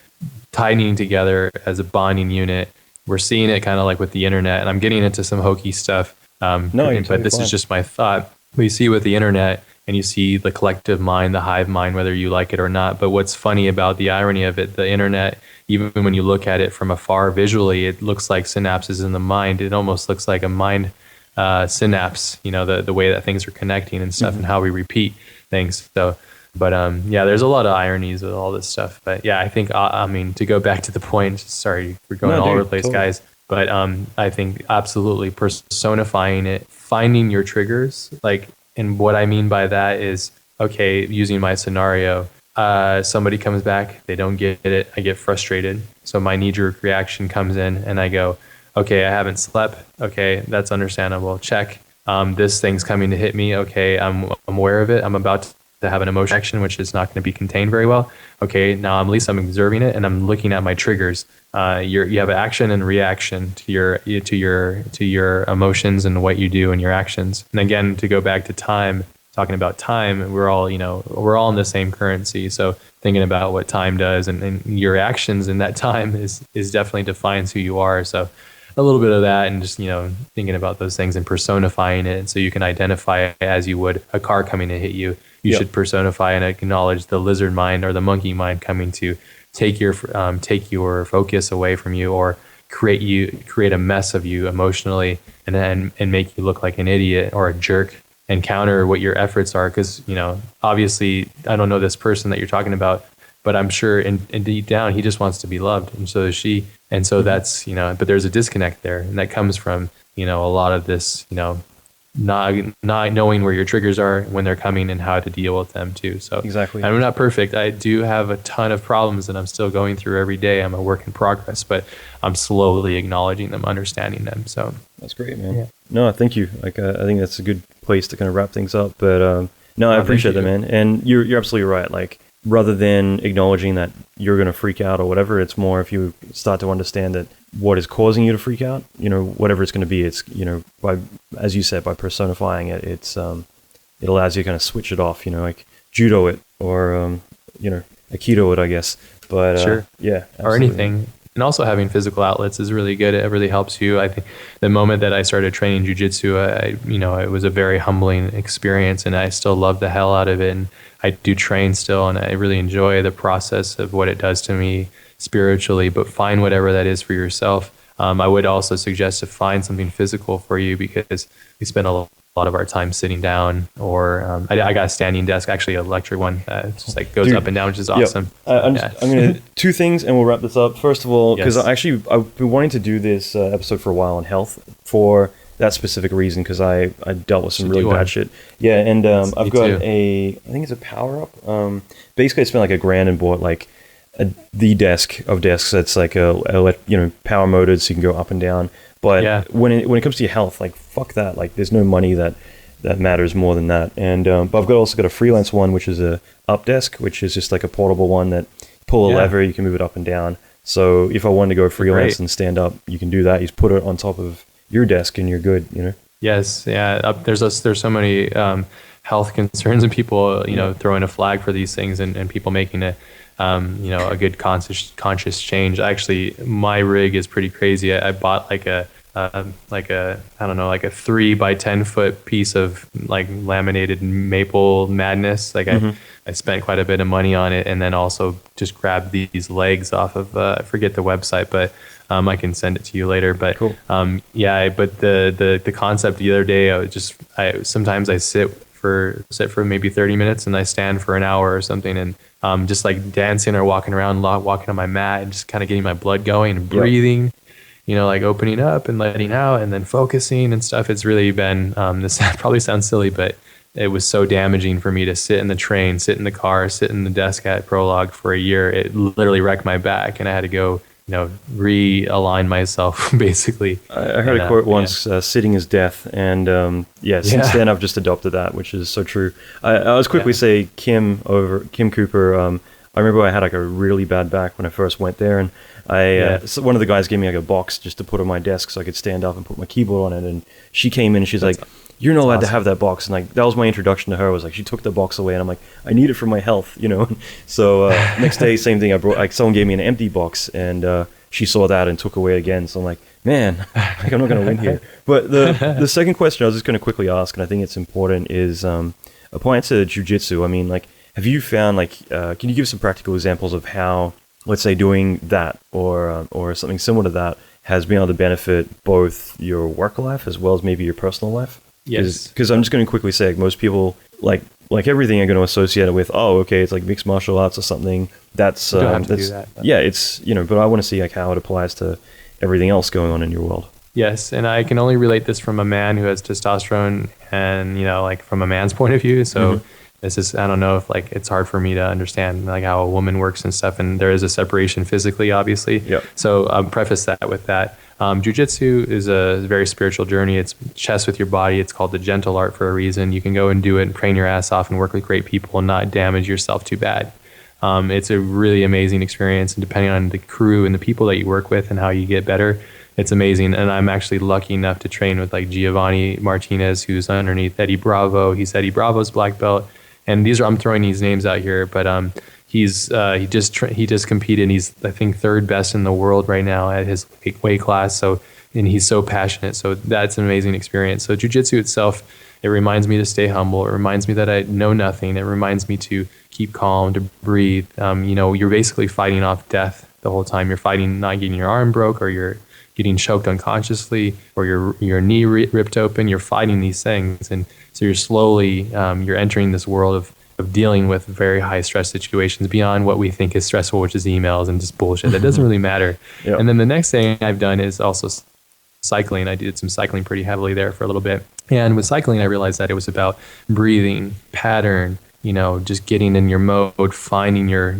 tightening together as a bonding unit. We're seeing it kind of like with the internet, and I'm getting into some hokey stuff. But this is just my thought. We see with the internet, and you see the collective mind, the hive mind, whether you like it or not. But what's funny about the irony of it, the internet, even when you look at it from afar visually, it looks like synapses in the mind. It almost looks like a mind synapse, the way that things are connecting and stuff, and how we repeat things. So, but there's a lot of ironies with all this stuff. But yeah, I think, to go back to the point, sorry, we're going all over the place, guys. But I think absolutely personifying it, finding your triggers, and what I mean by that is, okay, using my scenario, somebody comes back, they don't get it, I get frustrated. So my knee-jerk reaction comes in and I go, okay, I haven't slept. Okay, that's understandable. Check. This thing's coming to hit me. Okay, I'm aware of it. I'm about to have an emotion action, which is not going to be contained very well. Okay, now at least I'm observing it and I'm looking at my triggers. You have action and reaction to your emotions and what you do and your actions. And again, to go back to time, talking about time, we're all in the same currency. So thinking about what time does and your actions in that time is definitely defines who you are. So a little bit of that, and just, thinking about those things and personifying it so you can identify it as you would a car coming to hit you. you should personify and acknowledge the lizard mind or the monkey mind coming to take your focus away from you, or create a mess of you emotionally, and make you look like an idiot or a jerk, and counter what your efforts are. Because, obviously, I don't know this person that you're talking about, but I'm sure in deep down, he just wants to be loved. And so does she. And so that's, but there's a disconnect there. And that comes from, a lot of this, not knowing where your triggers are when they're coming and how to deal with them too. So exactly. I'm not perfect. I do have a ton of problems that I'm still going through every day. I'm a work in progress, but I'm slowly acknowledging them, understanding them. So that's great, man. Yeah. No, thank you. I think that's a good place to kind of wrap things up. But no, I appreciate that, man. And you're absolutely right. Like, rather than acknowledging that you're going to freak out or whatever, it's more if you start to understand that what is causing you to freak out, whatever it's going to be, it's, by, as you said, by personifying it, it's, it allows you to kind of switch it off, like judo it or, aikido it, I guess. But sure. Yeah. Absolutely. Or anything. And also having physical outlets is really good. It really helps you. I think the moment that I started training jiu-jitsu, it was a very humbling experience, and I still love the hell out of it. And I do train still, and I really enjoy the process of what it does to me spiritually. But find whatever that is for yourself. I would also suggest to find something physical for you, because we spend a lot of our time sitting down, or I got a standing desk, actually an electric one, just like goes up and down, which is awesome. I'm going to two things, and we'll wrap this up. First of all, because I've been wanting to do this episode for a while on health for that specific reason, because I dealt with some really bad shit. Yeah, and I've got I think it's a power up. Basically, I spent like $1,000 and bought like the desk of desks that's like a power motored, so you can go up and down. But when it comes to your health, like, fuck that. Like, there's no money that matters more than that. And but I've also got a freelance one, which is a up desk, which is just like a portable one that pull a lever, you can move it up and down. So if I wanted to go freelance and stand up, you can do that. You just put it on top of your desk and you're good. Yes, yeah. There's so many health concerns, and people throwing a flag for these things, and people making it. A good conscious change. Actually, my rig is pretty crazy. I bought like a 3 by 10 foot piece of like laminated maple madness. Like I spent quite a bit of money on it, and then also just grabbed these legs off of I forget the website, but I can send it to you later. But cool. But the concept the other day, sometimes I sit for maybe 30 minutes, and I stand for an hour or something, and just like dancing or walking around, walking on my mat, and just kind of getting my blood going and breathing, like opening up and letting out, and then focusing and stuff. It's really been, this probably sounds silly, but it was so damaging for me to sit in the train, sit in the car, sit in the desk at Prologue for a year. It literally wrecked my back, and I had to go realign myself, basically. I heard a quote once, sitting is death. And since then I've just adopted that, which is so true. I was quickly say Kim Cooper. I remember I had like a really bad back when I first went there, and so one of the guys gave me like a box just to put on my desk so I could stand up and put my keyboard on it. And she came in and she's like, you're not allowed to have that box. And like, that was my introduction to her, was like, she took the box away, and I'm like, I need it for my health, So next day, same thing. I brought, like, someone gave me an empty box, and she saw that and took away again. So I'm like, man, like, I'm not going to win here. But the second question I was just going to quickly ask, and I think it's important, is applying to jiu-jitsu. I mean, like, have you found, like, can you give some practical examples of how, let's say, doing that or something similar to that has been able to benefit both your work life as well as maybe your personal life? Yes. Because I'm just going to quickly say, like, most people, like everything, are going to associate it with, it's like mixed martial arts or something. That's you don't have to do that. Yeah, it's but I want to see like how it applies to everything else going on in your world. Yes, and I can only relate this from a man who has testosterone, and like from a man's point of view. So this is, I don't know if like it's hard for me to understand like how a woman works and stuff, and there is a separation physically, obviously. Yep. So I'll preface that with that. Jiu-jitsu is a very spiritual journey. It's chess with your body. It's called the gentle art for a reason. You can go and do it and train your ass off and work with great people and not damage yourself too bad. It's a really amazing experience, and depending on the crew and the people that you work with and how you get better, it's amazing. And I'm actually lucky enough to train with like Giovanni Martinez, who's underneath Eddie Bravo. He's Eddie Bravo's black belt. And I'm throwing these names out here, but he just competed, and he's, I think, third best in the world right now at his weight class. So, and he's so passionate. So that's an amazing experience. So jiu-jitsu itself It reminds me to stay humble. It reminds me that I know nothing. It reminds me to keep calm, to breathe. You're basically fighting off death the whole time. You're fighting not getting your arm broke, or you're getting choked unconsciously, or your knee ripped open. You're fighting these things. And so you're slowly, you're entering this world of dealing with very high stress situations beyond what we think is stressful, which is emails and just bullshit. That doesn't really matter. Yep. And then the next thing I've done is also cycling. I did some cycling pretty heavily there for a little bit. And with cycling, I realized that it was about breathing, pattern, just getting in your mode, finding your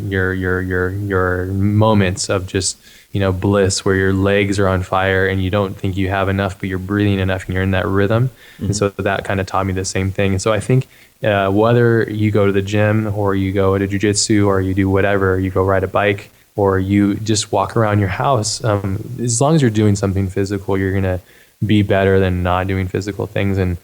moments of just, bliss where your legs are on fire and you don't think you have enough, but you're breathing enough and you're in that rhythm. Mm-hmm. And so that kind of taught me the same thing. And so I think whether you go to the gym or you go to jiu-jitsu or you do whatever, you go ride a bike or you just walk around your house, as long as you're doing something physical, you're going to be better than not doing physical things. And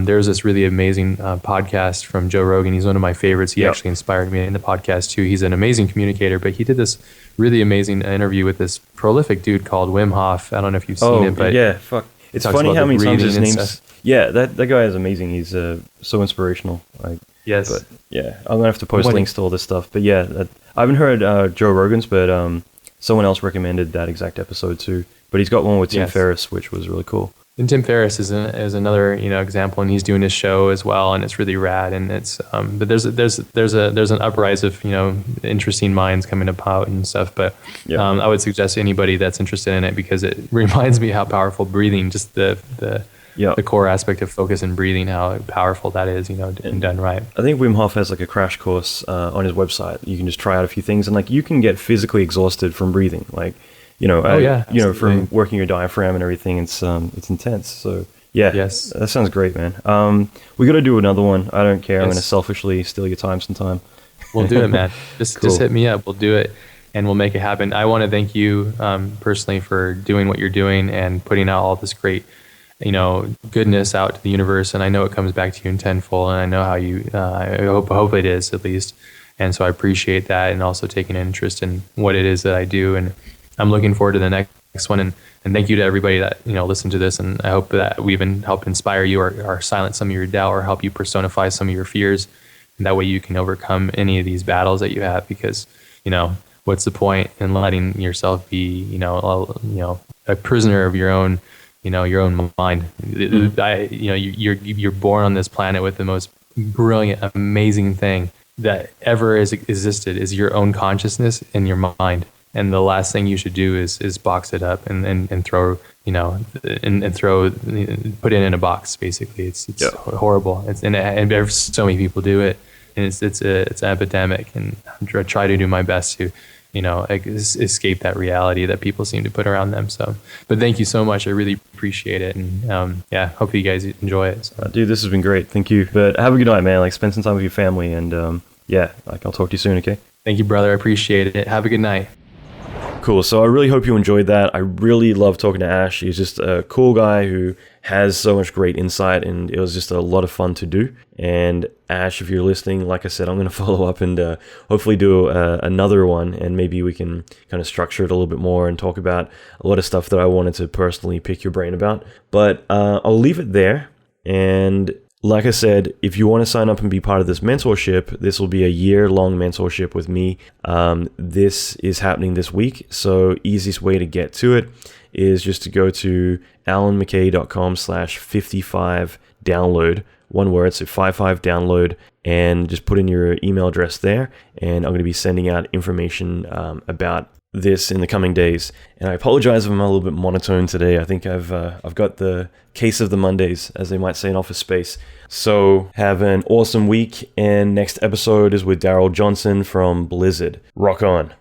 there's this really amazing podcast from Joe Rogan. He's one of my favorites. He actually inspired me in the podcast too. He's an amazing communicator, but he did this really amazing interview with this prolific dude called Wim Hof. I don't know if you've seen it, but yeah, fuck. It's funny how many times his name's... Yeah, that guy is amazing. He's so inspirational. Yes. But yeah, I'm going to have to post links to all this stuff. But yeah, I haven't heard Joe Rogan's, but someone else recommended that exact episode too. But he's got one with Tim Ferriss, which was really cool. And Tim Ferriss is another example, and he's doing his show as well, and it's really rad. And it's but there's an uprise of interesting minds coming about and stuff. But I would suggest anybody that's interested in it, because it reminds me how powerful breathing, just the core aspect of focus and breathing, how powerful that is, and done right. I think Wim Hof has a crash course on his website. You can just try out a few things, and you can get physically exhausted from breathing, from working your diaphragm and everything. It's intense. So that sounds great, man. We got to do another one. I don't care. I'm going to selfishly steal your time sometime. We'll do it, man. Just hit me up. We'll do it, and we'll make it happen. I want to thank you personally for doing what you're doing and putting out all this great, goodness out to the universe. And I know it comes back to you in tenfold. And I know how you. I hope it is, at least. And so I appreciate that, and also taking an interest in what it is that I do. And I'm looking forward to the next one, and thank you to everybody that listened to this, and I hope that we even help inspire you or silence some of your doubt, or help you personify some of your fears, and that way you can overcome any of these battles that you have. Because what's the point in letting yourself be a prisoner of your own mind? Mm-hmm. You're born on this planet with the most brilliant, amazing thing that ever has existed, is your own consciousness and your mind. And the last thing you should do is box it up and throw, and put it in a box. Basically, it's horrible. And so many people do it, and it's an epidemic. And I try to do my best to, escape that reality that people seem to put around them. So, but thank you so much. I really appreciate it, and hope you guys enjoy it. So. Dude, this has been great. Thank you. But have a good night, man. Spend some time with your family, and I'll talk to you soon. Okay. Thank you, brother. I appreciate it. Have a good night. Cool. So I really hope you enjoyed that. I really love talking to Ash. He's just a cool guy who has so much great insight, and it was just a lot of fun to do. And Ash, if you're listening, like I said, I'm going to follow up and hopefully do another one, and maybe we can kind of structure it a little bit more and talk about a lot of stuff that I wanted to personally pick your brain about. But I'll leave it there. And like I said, if you want to sign up and be part of this mentorship, this will be a year-long mentorship with me. This is happening this week, so easiest way to get to it is just to go to alanmckay.com/55download, one word, so 55download, and just put in your email address there, and I'm going to be sending out information about this in the coming days. And I apologize if I'm a little bit monotone today. I think I've got the case of the Mondays, as they might say in Office Space. So have an awesome week, and next episode is with Daryl Johnson from Blizzard. Rock on.